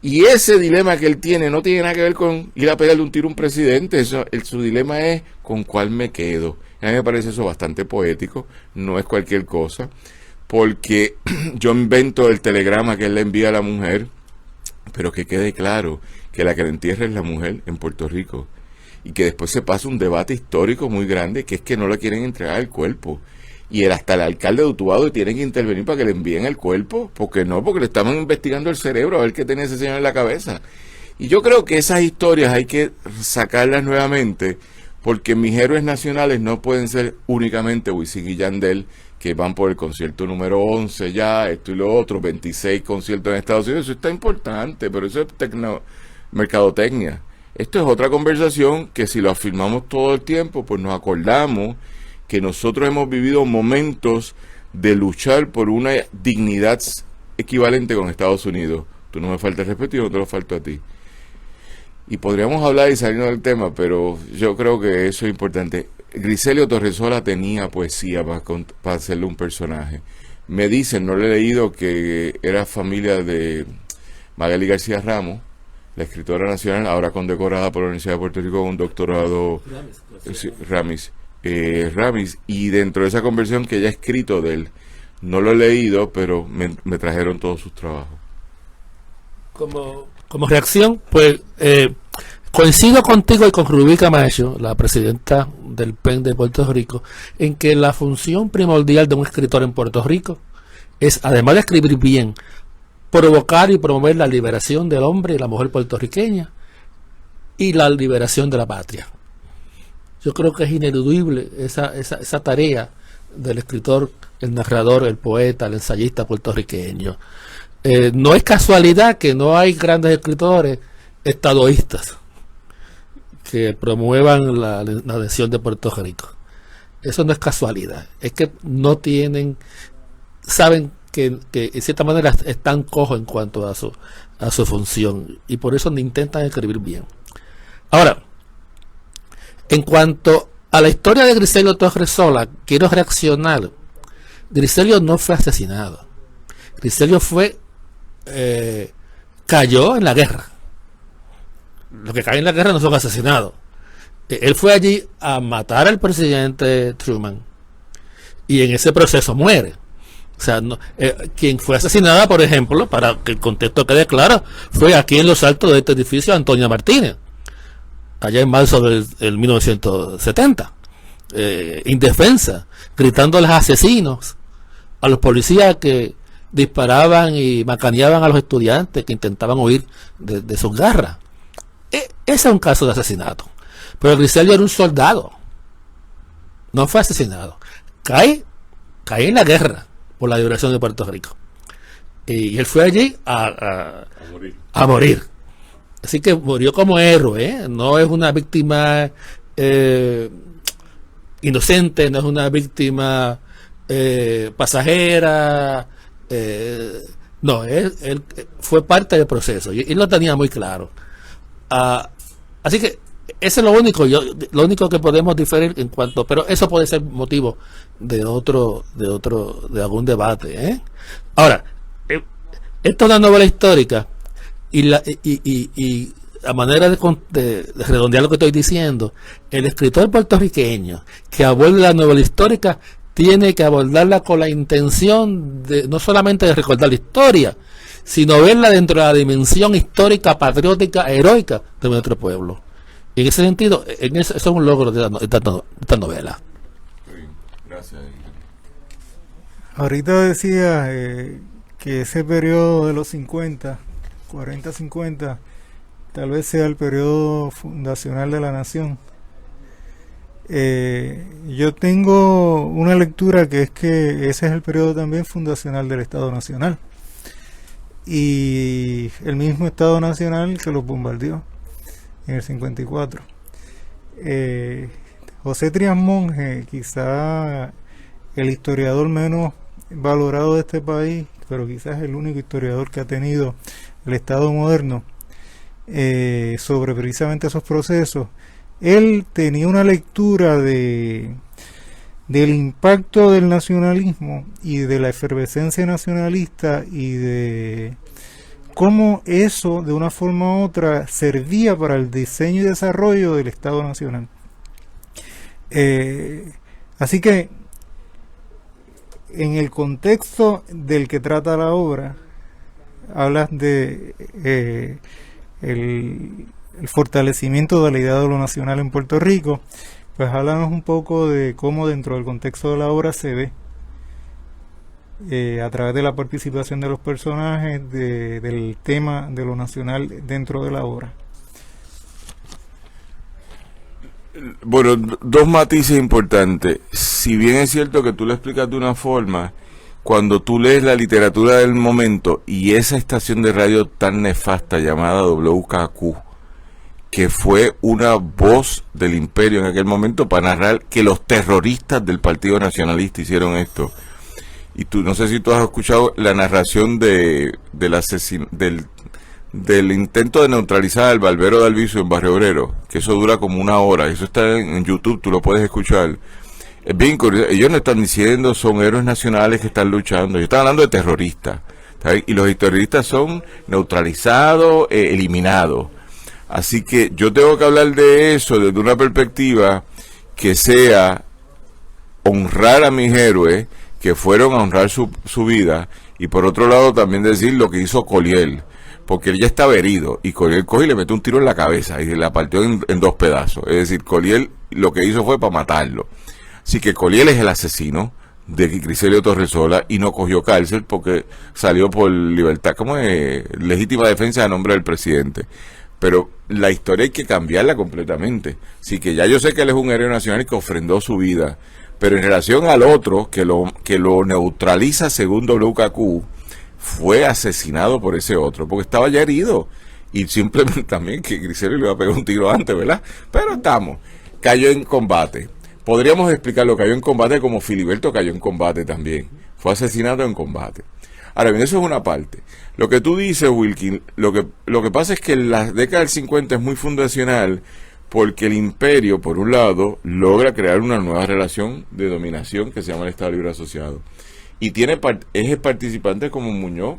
Y ese dilema que él tiene no tiene nada que ver con ir a pegarle un tiro a un presidente. Su dilema es con cuál me quedo. A mí me parece eso bastante poético, no es cualquier cosa, porque yo invento el telegrama que él le envía a la mujer, pero que quede claro que la que le entierra es la mujer en Puerto Rico, y que después se pasa un debate histórico muy grande, que es que no le quieren entregar el cuerpo, y hasta el alcalde de Utuado tienen que intervenir para que le envíen el cuerpo, porque le estaban investigando el cerebro a ver qué tenía ese señor en la cabeza. Y yo creo que esas historias hay que sacarlas nuevamente, porque mis héroes nacionales no pueden ser únicamente Wisin y Yandel, que van por el concierto número 11 ya, esto y lo otro, 26 conciertos en Estados Unidos, eso está importante, pero eso es mercadotecnia. Esto es otra conversación que si lo afirmamos todo el tiempo, pues nos acordamos que nosotros hemos vivido momentos de luchar por una dignidad equivalente con Estados Unidos. Tú no me faltas respeto y yo no te lo falto a ti. Y podríamos hablar y salirnos del tema, pero yo creo que eso es importante. Griselio Torresola tenía poesía para hacerle un personaje. Me dicen, no lo he leído, que era familia de Magali García Ramos, la escritora nacional, ahora condecorada por la Universidad de Puerto Rico con un doctorado, Ramis. Ramis, y dentro de esa conversión que ella ha escrito de él, no lo he leído, pero me trajeron todos sus trabajos. Como reacción, pues coincido contigo y con Rubí Camacho, la presidenta del PEN de Puerto Rico, en que la función primordial de un escritor en Puerto Rico es, además de escribir bien, provocar y promover la liberación del hombre y la mujer puertorriqueña y la liberación de la patria. Yo creo que es ineludible esa tarea del escritor, el narrador, el poeta, el ensayista puertorriqueño. No es casualidad que no hay grandes escritores estadoístas que promuevan la nación de Puerto Rico. Eso no es casualidad, es que no saben que en cierta manera están cojos en cuanto a su función, y por eso intentan escribir bien. Ahora, en cuanto a la historia de Griselio Torres Sola, quiero reaccionar. Griselio no fue asesinado. Griselio cayó en la guerra. Los que caen en la guerra no son asesinados. Él fue allí a matar al presidente Truman y en ese proceso muere. O sea, quien fue asesinada, por ejemplo, para que el contexto quede claro, fue aquí en los altos de este edificio Antonia Martínez, allá en marzo del 1970, indefensa, gritando a los asesinos, a los policías que disparaban y macaneaban a los estudiantes que intentaban huir de sus garras. Ese es un caso de asesinato. Pero Griselio era un soldado, no fue asesinado. Cae en la guerra por la liberación de Puerto Rico. Y él fue allí a morir. Así que murió como héroe, no es una víctima inocente, no es una víctima pasajera. No, él fue parte del proceso y él lo tenía muy claro. Así que eso es lo único que podemos diferir en cuanto, pero eso puede ser motivo de algún debate. Ahora, esto es una novela histórica y a manera de redondear lo que estoy diciendo, el escritor puertorriqueño que aborda la novela histórica tiene que abordarla con la intención de no solamente de recordar la historia, sino verla dentro de la dimensión histórica, patriótica, heroica de nuestro pueblo. Y en ese sentido, eso es un logro de esta novela. Gracias. Ahorita decía que ese periodo de los 40-50, tal vez sea el periodo fundacional de la nación. Yo tengo una lectura que es que ese es el periodo también fundacional del Estado Nacional. Y el mismo Estado Nacional que los bombardeó en el 54. José Trias Monge, quizá el historiador menos valorado de este país, pero quizás el único historiador que ha tenido el Estado moderno, sobre precisamente esos procesos. Él tenía una lectura del impacto del nacionalismo y de la efervescencia nacionalista y de cómo eso de una forma u otra servía para el diseño y desarrollo del Estado Nacional. Así que en el contexto del que trata la obra, hablas de el fortalecimiento de la idea de lo nacional en Puerto Rico. Pues háblanos un poco de cómo dentro del contexto de la obra se ve, a través de la participación de los personajes, del tema de lo nacional dentro de la obra. Bueno, dos matices importantes. Si bien es cierto que tú lo explicas de una forma, cuando tú lees la literatura del momento y esa estación de radio tan nefasta llamada WKQ, que fue una voz del imperio en aquel momento para narrar que los terroristas del Partido Nacionalista hicieron esto. Y tú, no sé si tú has escuchado la narración del intento de neutralizar al barbero de Alviso en Barrio Obrero, que eso dura como una hora, eso está en YouTube, tú lo puedes escuchar. Es bien curioso, ellos no están diciendo son héroes nacionales que están luchando, ellos están hablando de terroristas, ¿sabes? Y los terroristas son neutralizados, eliminados. Así que yo tengo que hablar de eso desde una perspectiva que sea honrar a mis héroes que fueron a honrar su vida, y por otro lado también decir lo que hizo Collier, porque él ya estaba herido y Collier cogió y le metió un tiro en la cabeza y la partió en dos pedazos. Es decir, Collier lo que hizo fue para matarlo. Así que Collier es el asesino de Griselio Torresola y no cogió cárcel porque salió por libertad, como legítima defensa a nombre del presidente. Pero la historia hay que cambiarla completamente. Así que ya yo sé que él es un héroe nacional y que ofrendó su vida, pero en relación al otro que lo neutraliza según WKQ, fue asesinado por ese otro porque estaba ya herido, y simplemente también que Griselio le iba a pegar un tiro antes, ¿verdad? Pero cayó en combate. Podríamos explicarlo, cayó en combate como Filiberto cayó en combate también. Fue asesinado en combate. Ahora bien, eso es una parte. Lo que tú dices, Wilkin, lo que pasa es que en la década del 50 es muy fundacional porque el imperio, por un lado, logra crear una nueva relación de dominación que se llama el Estado Libre Asociado. Y tiene ejes participantes como Muñoz,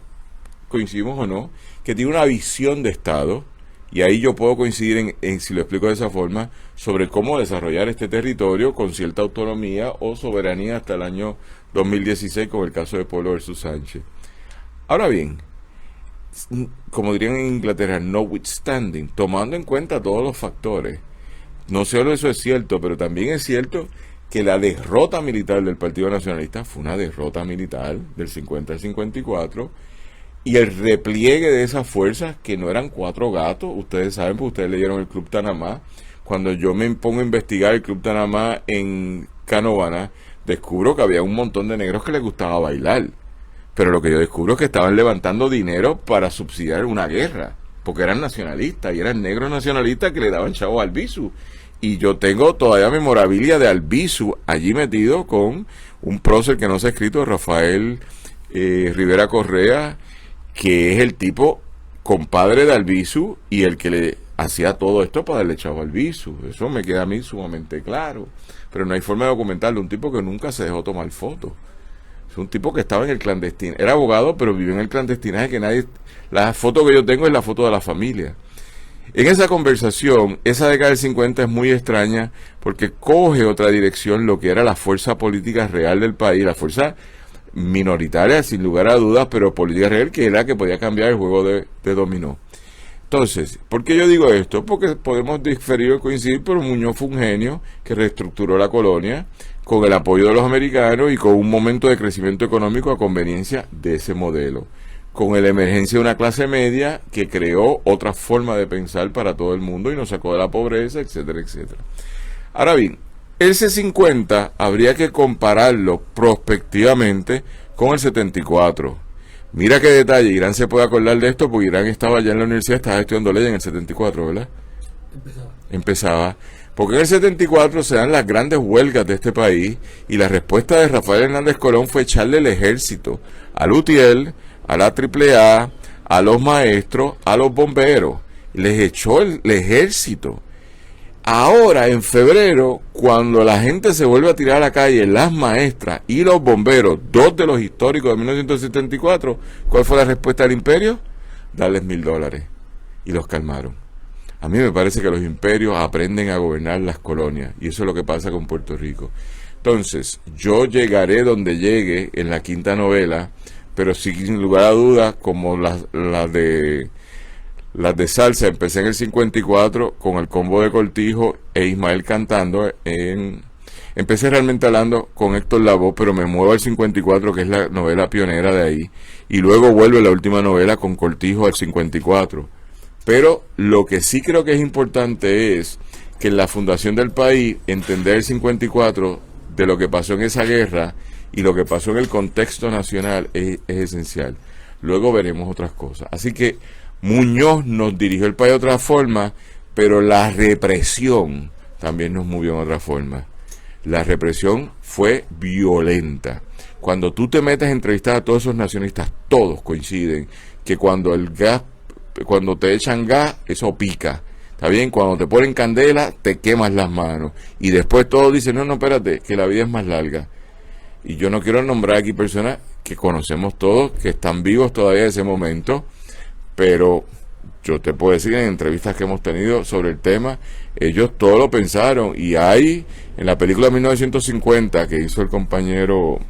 coincidimos o no, que tiene una visión de Estado, y ahí yo puedo coincidir en, si lo explico de esa forma, sobre cómo desarrollar este territorio con cierta autonomía o soberanía hasta el año 2016, como el caso de Pueblo versus Sánchez. Ahora bien, como dirían en Inglaterra, notwithstanding, tomando en cuenta todos los factores, no solo eso es cierto, pero también es cierto que la derrota militar del Partido Nacionalista fue una derrota militar del 50 al 54, y el repliegue de esas fuerzas, que no eran 4 gatos, ustedes saben, porque ustedes leyeron el Club Tanamá. Cuando yo me pongo a investigar el Club Tanamá en Canóvana, descubro que había un montón de negros que les gustaba bailar, pero lo que yo descubro es que estaban levantando dinero para subsidiar una guerra, porque eran nacionalistas, y eran negros nacionalistas que le daban chavo a Albizu. Y yo tengo todavía memorabilia de Albizu allí metido con un prócer que no se ha escrito, Rafael Rivera Correa, que es el tipo compadre de Albizu y el que le hacía todo esto para darle chavo a Albizu. Eso me queda a mí sumamente claro, pero no hay forma de documentarlo. Un tipo que nunca se dejó tomar fotos. Es un tipo que estaba en el clandestino, era abogado, pero vivió en el clandestinaje, que nadie... La foto que yo tengo es la foto de la familia. En esa conversación, esa década del 50 es muy extraña porque coge otra dirección lo que era la fuerza política real del país, la fuerza minoritaria sin lugar a dudas, pero política real, que era que podía cambiar el juego de dominó. Entonces, ¿por qué yo digo esto? Porque podemos diferir o coincidir, pero Muñoz fue un genio que reestructuró la colonia con el apoyo de los americanos y con un momento de crecimiento económico a conveniencia de ese modelo, con la emergencia de una clase media que creó otra forma de pensar para todo el mundo y nos sacó de la pobreza, etcétera, etcétera. Ahora bien, el C50 habría que compararlo prospectivamente con el 74. Mira qué detalle, Irán se puede acordar de esto porque Irán estaba allá en la universidad, estaba estudiando ley en el 74, ¿verdad? Empezaba. Porque en el 74 se dan las grandes huelgas de este país y la respuesta de Rafael Hernández Colón fue echarle el ejército al UTIEL, a la AAA, a los maestros, a los bomberos. Les echó el ejército. Ahora, en febrero, cuando la gente se vuelve a tirar a la calle, las maestras y los bomberos, 2 de los históricos de 1974, ¿cuál fue la respuesta del imperio? Darles $1,000. Y los calmaron. A mí me parece que los imperios aprenden a gobernar las colonias, y eso es lo que pasa con Puerto Rico. Entonces, yo llegaré donde llegue en la quinta novela, pero sin lugar a dudas, como las de salsa, empecé en el 54 con el combo de Cortijo e Ismael cantando. Empecé realmente hablando con Héctor Lavoe, pero me muevo al 54, que es la novela pionera de ahí, y luego vuelve la última novela con Cortijo al 54. Pero lo que sí creo que es importante es que en la fundación del país, entender el 54 de lo que pasó en esa guerra y lo que pasó en el contexto nacional es esencial. Luego veremos otras cosas. Así que Muñoz nos dirigió el país de otra forma, pero la represión también nos movió en otra forma. La represión fue violenta. Cuando tú te metes a entrevistar a todos esos nacionalistas, todos coinciden que cuando te echan gas, eso pica. ¿Está bien? Cuando te ponen candela, te quemas las manos. Y después todos dicen, no, espérate, que la vida es más larga. Y yo no quiero nombrar aquí personas que conocemos todos, que están vivos todavía en ese momento, pero yo te puedo decir en entrevistas que hemos tenido sobre el tema, ellos todo lo pensaron, y hay en la película 1950 que hizo el compañero,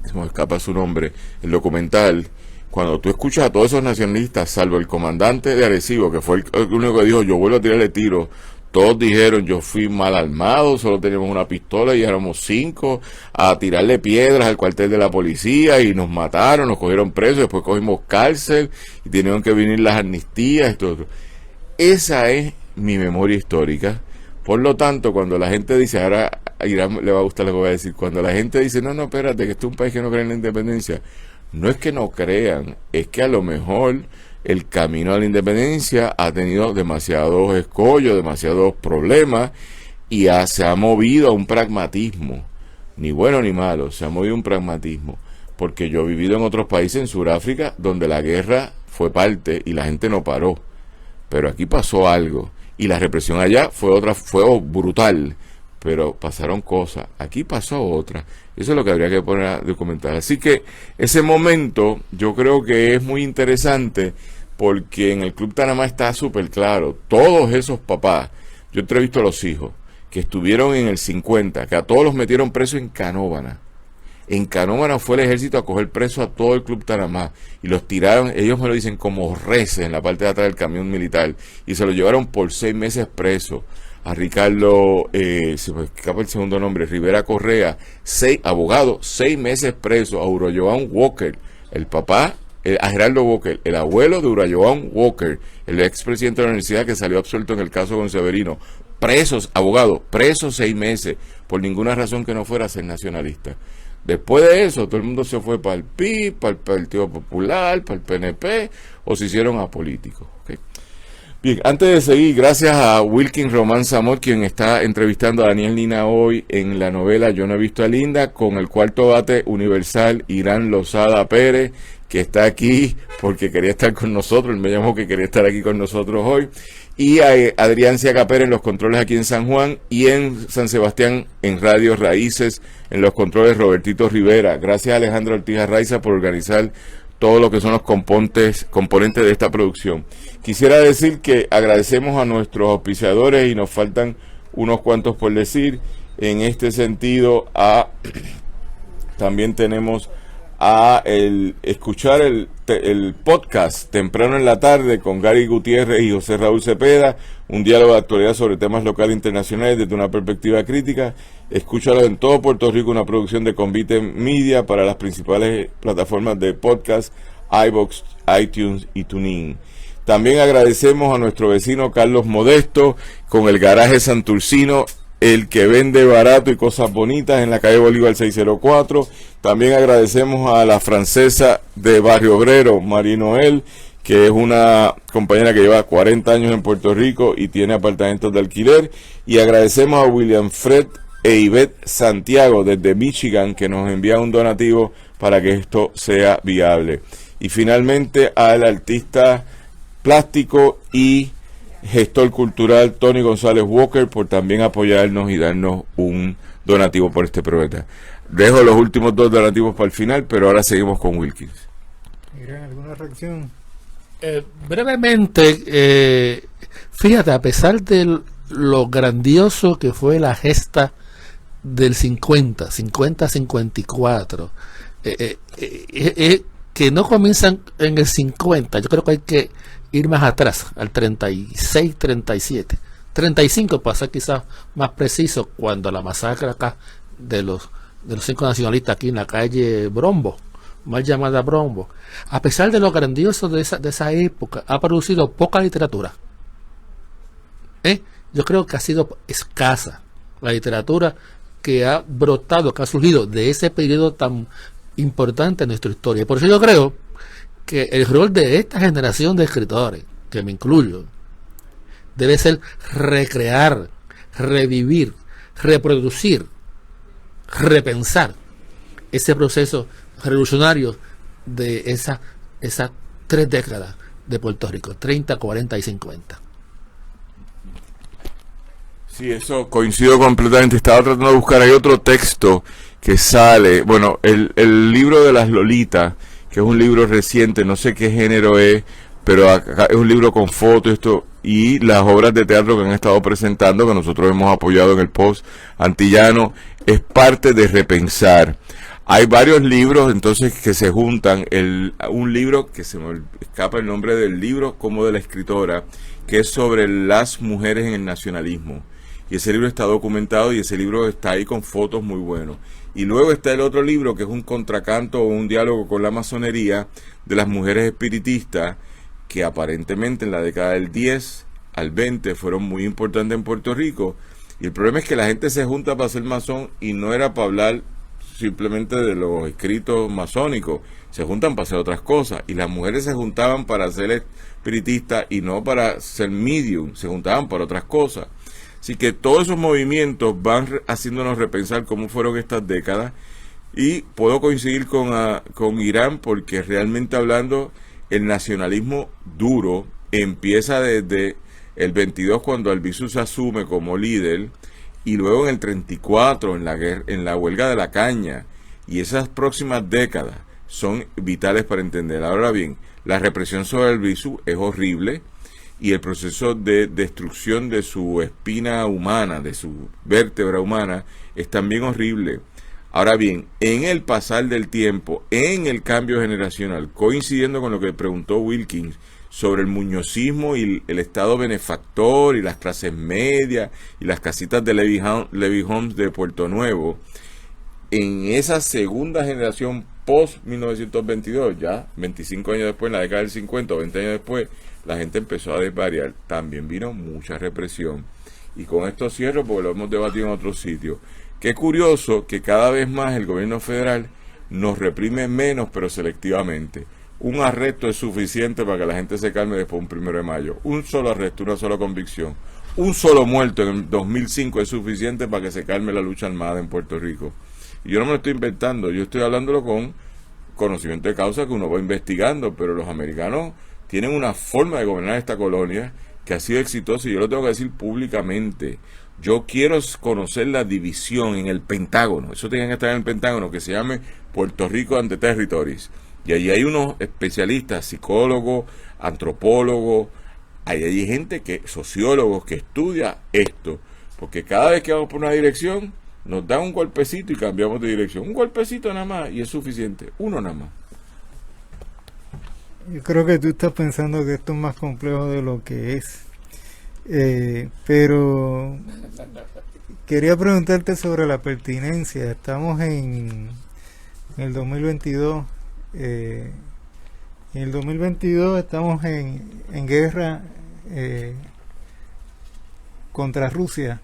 se me escapa su nombre, el documental, cuando tú escuchas a todos esos nacionalistas, salvo el comandante de Arecibo, que fue el único que dijo, yo vuelvo a tirarle tiro, todos dijeron, yo fui mal armado, solo teníamos una pistola y éramos 5 a tirarle piedras al cuartel de la policía y nos mataron, nos cogieron presos, después cogimos cárcel y tenían que venir las amnistías y todo. Esa es mi memoria histórica. Por lo tanto, cuando la gente dice, ahora a Irán le va a gustar lo que voy a decir, cuando la gente dice, no, espérate, que este es un país que no cree en la independencia, no es que no crean, es que a lo mejor el camino a la independencia ha tenido demasiados escollos, demasiados problemas, y se ha movido a un pragmatismo, ni bueno ni malo, se ha movido a un pragmatismo, porque yo he vivido en otros países, en Sudáfrica, donde la guerra fue parte y la gente no paró, pero aquí pasó algo, y la represión allá fue brutal, pero pasaron cosas, aquí pasó otra. Eso es lo que habría que poner a documentar. Así que ese momento yo creo que es muy interesante, porque en el Club Tanamá está súper claro, todos esos papás, yo entrevisto a los hijos, que estuvieron en el 50, que a todos los metieron presos en Canóvana. En Canóvana fue el ejército a coger preso a todo el Club Tanamá, y los tiraron, ellos me lo dicen, como reces en la parte de atrás del camión militar, y se lo llevaron por 6 meses preso. A Ricardo, se me escapa el segundo nombre, Rivera Correa, 6 abogados, 6 meses preso. A Urayoan Walker, el papá, a Gerardo Walker, el abuelo de Urayoan Walker, el expresidente de la universidad que salió absuelto en el caso con Severino, presos, abogados, presos 6 meses, por ninguna razón que no fuera ser nacionalista. Después de eso, todo el mundo se fue para el PIB, para el Partido Popular, para el PNP, o se hicieron apolíticos. ¿Okay? Bien, antes de seguir, gracias a Wilkin Román Zamot, quien está entrevistando a Daniel Lina hoy en la novela Yo no he visto a Linda, con el cuarto bate universal Irán Lozada Pérez, que está aquí porque quería estar con nosotros, él me llamó que quería estar aquí con nosotros hoy, y a Adrián Ciaga Pérez en los controles aquí en San Juan, y en San Sebastián en Radio Raíces en los controles Robertito Rivera. Gracias a Alejandro Ortiz Arraiza por organizar todo lo que son los componentes de esta producción. Quisiera decir que agradecemos a nuestros auspiciadores, y nos faltan unos cuantos por decir. En este sentido, también tenemos a escuchar el podcast Temprano en la Tarde con Gary Gutiérrez y José Raúl Cepeda, un diálogo de actualidad sobre temas locales e internacionales desde una perspectiva crítica. Escúchalo en todo Puerto Rico, una producción de Convite Media para las principales plataformas de podcast, iVoox, iTunes y TuneIn. También agradecemos a nuestro vecino Carlos Modesto con el Garaje Santurcino, el que vende barato y cosas bonitas, en la calle Bolívar 604. También agradecemos a la francesa de Barrio Obrero, Marie Noel, que es una compañera que lleva 40 años en Puerto Rico y tiene apartamentos de alquiler. Y agradecemos a William Fred e Ivette Santiago desde Michigan, que nos envía un donativo para que esto sea viable. Y finalmente al artista plástico y gestor cultural Tony González Walker por también apoyarnos y darnos un donativo por este proyecto. Dejo los últimos 2 donativos para el final, pero ahora seguimos con Wilkins. ¿Alguna reacción? Brevemente, fíjate, a pesar de lo grandioso que fue la gesta del 50-54, que no comienzan en el 50, yo creo que hay que ir más atrás, al 36, 37, 35 para ser quizás más preciso, cuando la masacre acá de los 5 nacionalistas aquí en la calle Brombo, mal llamada Brombo, a pesar de lo grandioso de esa época, ha producido poca literatura. Yo creo que ha sido escasa la literatura que ha brotado, que ha surgido de ese periodo tan importante en nuestra historia. Y por eso yo creo que el rol de esta generación de escritores, que me incluyo, debe ser recrear, revivir, reproducir, repensar ese proceso revolucionario de esas 3 décadas de Puerto Rico, 30, 40 y 50. Sí, eso coincido completamente. Estaba tratando de buscar, hay otro texto que sale, bueno, el libro de las Lolitas, que es un libro reciente, no sé qué género es, pero acá es un libro con fotos y las obras de teatro que han estado presentando, que nosotros hemos apoyado en el Post Antillano, es parte de repensar. Hay varios libros entonces que se juntan, un libro que se me escapa el nombre del libro como de la escritora, que es sobre las mujeres en el nacionalismo, y ese libro está documentado y ese libro está ahí con fotos muy buenos. Y luego está el otro libro que es un contracanto o un diálogo con la masonería de las mujeres espiritistas, que aparentemente en la década del 10 al 20 fueron muy importantes en Puerto Rico, y el problema es que la gente se junta para ser masón y no era para hablar simplemente de los escritos masónicos, se juntan para hacer otras cosas, y las mujeres se juntaban para ser espiritistas y no para ser medium, se juntaban para otras cosas. Así que todos esos movimientos van haciéndonos repensar cómo fueron estas décadas, y puedo coincidir con Irán, porque realmente hablando, el nacionalismo duro empieza desde el 22 cuando Albizu se asume como líder, y luego en el 34 en la huelga de la caña, y esas próximas décadas son vitales para entender. Ahora bien, la represión sobre Albizu es horrible, y el proceso de destrucción de su espina humana, de su vértebra humana, es también horrible. Ahora bien, en el pasar del tiempo, en el cambio generacional, coincidiendo con lo que preguntó Wilkins sobre el muñozismo y el estado benefactor y las clases medias y las casitas de Levy Homes de Puerto Nuevo, en esa segunda generación post 1922, ya 25 años después, en la década del 50 o 20 años después, la gente empezó a desvariar. También vino mucha represión. Y con esto cierro porque lo hemos debatido en otros sitios. Qué curioso que cada vez más el gobierno federal nos reprime menos, pero selectivamente. Un arresto es suficiente para que la gente se calme después de un 1 de mayo. Un solo arresto, una sola convicción. Un solo muerto en el 2005 es suficiente para que se calme la lucha armada en Puerto Rico. Y yo no me lo estoy inventando, yo estoy hablándolo con conocimiento de causa que uno va investigando, pero los americanos tienen una forma de gobernar esta colonia que ha sido exitosa, y yo lo tengo que decir públicamente. Yo quiero conocer la división en el Pentágono, eso tiene que estar en el Pentágono, que se llame Puerto Rico ante Territories, y allí hay unos especialistas, psicólogos, antropólogos, hay gente sociólogos que estudia esto, porque cada vez que vamos por una dirección nos dan un golpecito y cambiamos de dirección, un golpecito nada más y es suficiente, uno nada más. Yo creo que tú estás pensando que esto es más complejo de lo que es. Pero quería preguntarte sobre la pertinencia. Estamos en el 2022. En el 2022 estamos en guerra contra Rusia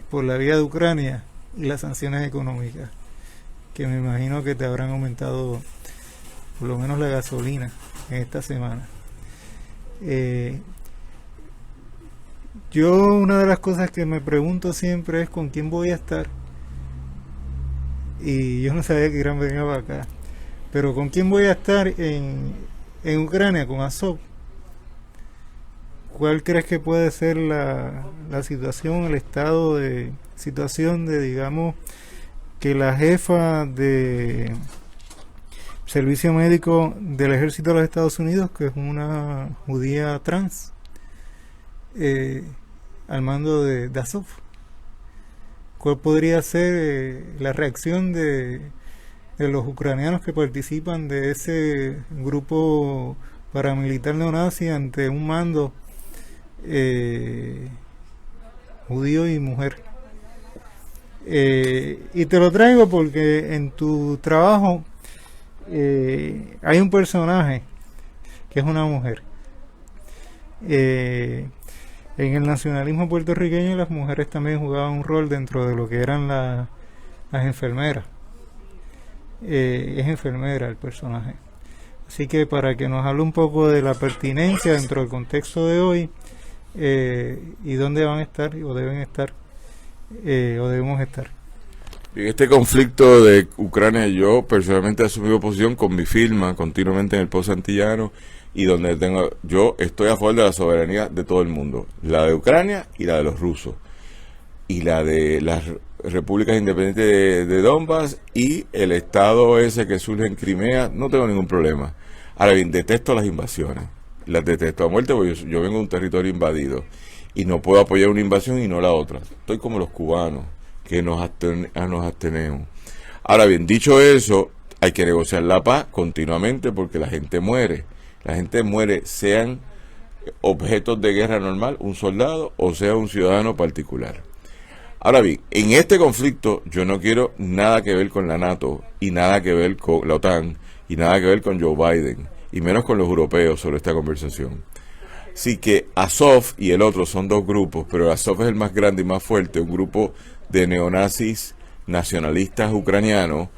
por la vía de Ucrania y las sanciones económicas, que me imagino que te habrán aumentado por lo menos la gasolina en esta semana. Yo una de las cosas que me pregunto siempre es con quién voy a estar, y yo no sabía que Irán venía para acá, pero con quién voy a estar en Ucrania, con Azov. ¿Cuál crees que puede ser la situación, el estado de situación de, digamos, que la jefa de servicio médico del ejército de los Estados Unidos, que es una judía trans, al mando de Azov? ¿Cuál podría ser la reacción de los ucranianos que participan de ese grupo paramilitar neonazi ante un mando judío y mujer? Y te lo traigo porque en tu trabajo hay un personaje que es una mujer. En el nacionalismo puertorriqueño las mujeres también jugaban un rol dentro de lo que eran las enfermeras. Es enfermera el personaje. Así que para que nos hable un poco de la pertinencia dentro del contexto de hoy, y dónde van a estar o deben estar o debemos estar. En este conflicto de Ucrania, yo personalmente he asumido posición con mi firma continuamente en el Post Antillano, y donde yo estoy a favor de la soberanía de todo el mundo, la de Ucrania y la de los rusos, y la de las repúblicas independientes de Donbass y el estado ese que surge en Crimea. No tengo ningún problema. Ahora bien, detesto las invasiones, las detesto a muerte porque yo vengo de un territorio invadido y no puedo apoyar una invasión y no la otra. Estoy como los cubanos, que nos abstenemos. Ahora bien, dicho eso, hay que negociar la paz continuamente porque la gente muere. La gente muere, sean objetos de guerra normal, un soldado, o sea un ciudadano particular. Ahora bien, en este conflicto yo no quiero nada que ver con la NATO y nada que ver con la OTAN y nada que ver con Joe Biden y menos con los europeos sobre esta conversación. Así que Azov y el otro son dos grupos, pero Azov es el más grande y más fuerte, un grupo de neonazis nacionalistas ucranianos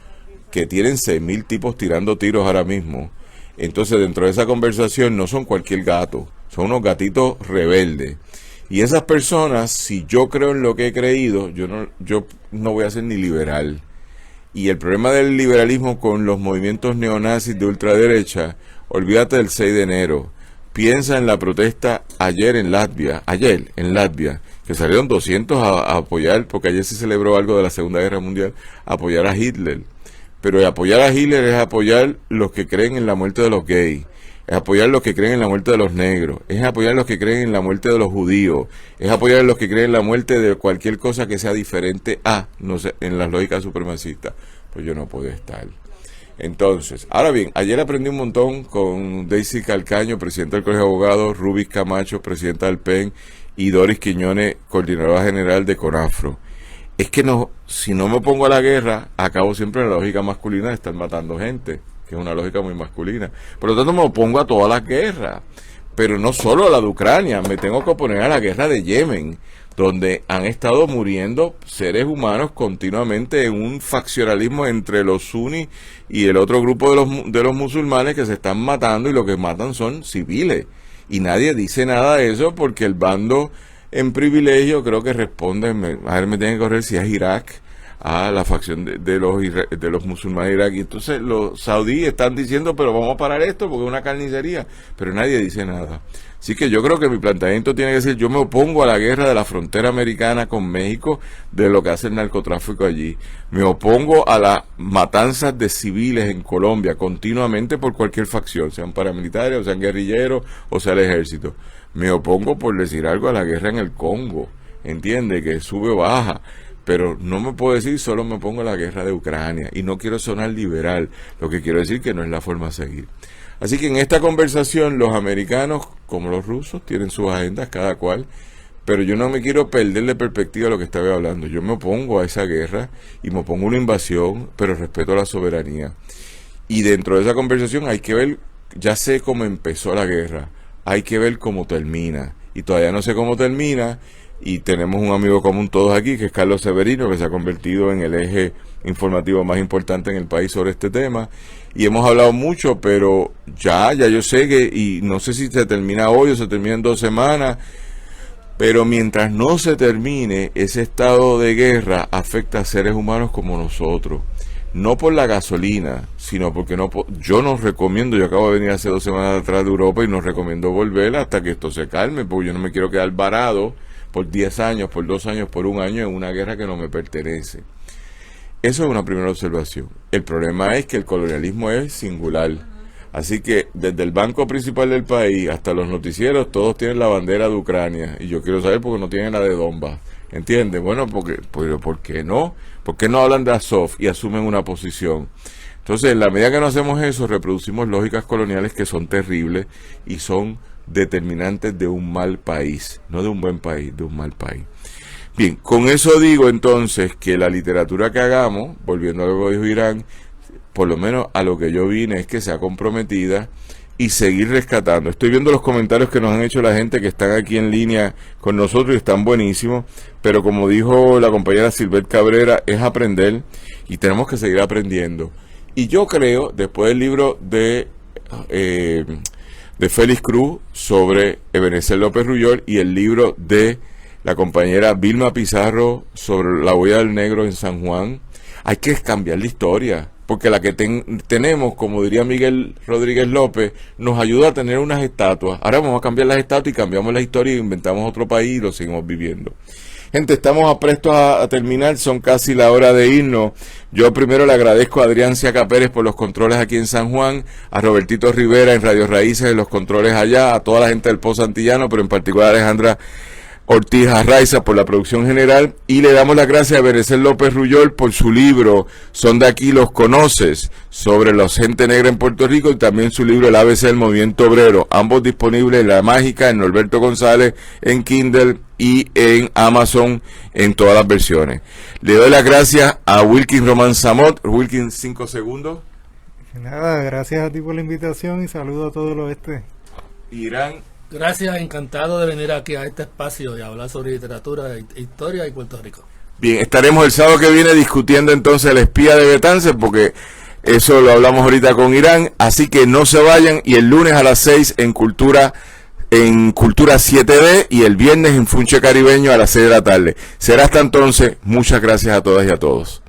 que tienen 6.000 tipos tirando tiros ahora mismo. Entonces dentro de esa conversación no son cualquier gato, son unos gatitos rebeldes. Y esas personas, si yo creo en lo que he creído, yo no voy a ser ni liberal. Y el problema del liberalismo con los movimientos neonazis de ultraderecha, olvídate del 6 de enero. Piensa en la protesta ayer en Latvia, que salieron 200 a apoyar, porque ayer se celebró algo de la Segunda Guerra Mundial, a apoyar a Hitler. Pero apoyar a Hitler es apoyar los que creen en la muerte de los gays, es apoyar los que creen en la muerte de los negros, es apoyar los que creen en la muerte de los judíos, es apoyar los que creen en la muerte de cualquier cosa que sea diferente a, no sé, en las lógicas supremacistas. Pues yo no puedo estar. Entonces, ahora bien, ayer aprendí un montón con Daisy Calcaño, presidenta del Colegio de Abogados, Rubis Camacho, presidenta del PEN, y Doris Quiñones, coordinadora general de CONAFRO. Es que no, si no me pongo a la guerra, acabo siempre en la lógica masculina de estar matando gente, que es una lógica muy masculina. Por lo tanto, me opongo a todas las guerras, pero no solo a la de Ucrania, me tengo que oponer a la guerra de Yemen, donde han estado muriendo seres humanos continuamente en un faccionalismo entre los sunis y el otro grupo de los musulmanes que se están matando, y lo que matan son civiles. Y nadie dice nada de eso porque el bando en privilegio creo que responde, a ver, me tienen que correr si es Irak, a la facción de los musulmanes iraquíes. Entonces los saudíes están diciendo, pero vamos a parar esto porque es una carnicería, pero nadie dice nada. Así que yo creo que mi planteamiento tiene que ser, yo me opongo a la guerra de la frontera americana con México, de lo que hace el narcotráfico allí. Me opongo a las matanzas de civiles en Colombia continuamente por cualquier facción, sean paramilitares, o sean guerrilleros, o sea el ejército. Me opongo, por decir algo, a la guerra en el Congo, entiende, que sube o baja. Pero no me puedo decir, solo me pongo a la guerra de Ucrania. Y no quiero sonar liberal, lo que quiero decir que no es la forma a seguir. Así que en esta conversación los americanos, como los rusos, tienen sus agendas cada cual, pero yo no me quiero perder de perspectiva a lo que estaba hablando. Yo me opongo a esa guerra y me opongo a una invasión, pero respeto la soberanía. Y dentro de esa conversación hay que ver, ya sé cómo empezó la guerra, hay que ver cómo termina. Y todavía no sé cómo termina. Y tenemos un amigo común todos aquí, que es Carlos Severino, que se ha convertido en el eje informativo más importante en el país sobre este tema. Y hemos hablado mucho, pero ya yo sé que, y no sé si se termina hoy o se termina en 2 semanas, pero mientras no se termine, ese estado de guerra afecta a seres humanos como nosotros. No por la gasolina, sino porque yo nos recomiendo, yo acabo de venir hace 2 semanas atrás de Europa y nos recomiendo volver hasta que esto se calme, porque yo no me quiero quedar varado por 10 años, por 2 años, por 1 año en una guerra que no me pertenece. Eso es una primera observación. El problema es que el colonialismo es singular. Así que desde el banco principal del país hasta los noticieros, todos tienen la bandera de Ucrania. Y yo quiero saber por qué no tienen la de Donbass. ¿Entiendes? Bueno, ¿por qué no? ¿Por qué no hablan de Azov y asumen una posición? Entonces, en la medida que no hacemos eso, reproducimos lógicas coloniales que son terribles y son determinantes de un mal país, no de un buen país, de un mal país. Bien, con eso digo entonces que la literatura que hagamos, volviendo a lo que dijo Irán, por lo menos a lo que yo vine es que sea comprometida y seguir rescatando. Estoy viendo los comentarios que nos han hecho la gente que están aquí en línea con nosotros y están buenísimos, pero como dijo la compañera Silvet Cabrera, es aprender y tenemos que seguir aprendiendo. Y yo creo, después del libro de Félix Cruz sobre Ebenezer López Rullol y el libro de la compañera Vilma Pizarro sobre la huella del negro en San Juan, hay que cambiar la historia, porque la que tenemos, como diría Miguel Rodríguez López, nos ayuda a tener unas estatuas. Ahora vamos a cambiar las estatuas y cambiamos la historia y inventamos otro país y lo seguimos viviendo. Gente, estamos prestos a terminar, son casi la hora de irnos. Yo primero le agradezco a Adrián Ciaca Pérez por los controles aquí en San Juan, a Robertito Rivera en Radio Raíces en los controles allá, a toda la gente del Pozo Antillano, pero en particular a Alejandra Ortiz Arraiza por la producción general, y le damos las gracias a Berecer López Rullol por su libro Son de aquí, los conoces, sobre la gente negra en Puerto Rico, y también su libro El ABC del Movimiento Obrero, ambos disponibles en La Mágica, en Norberto González, en Kindle y en Amazon en todas las versiones. Le doy las gracias a Wilkin Román Samot. Wilkin, 5 segundos. Nada, gracias a ti por la invitación y saludo a todo el oeste. Irán. Gracias, encantado de venir aquí a este espacio y hablar sobre literatura, historia y Puerto Rico. Bien, estaremos el sábado que viene discutiendo entonces El espía de Betance, porque eso lo hablamos ahorita con Irán, así que no se vayan, y el lunes a las 6 en Cultura 7D, y el viernes en Funche Caribeño a las 6 de la tarde. Será hasta entonces, muchas gracias a todas y a todos.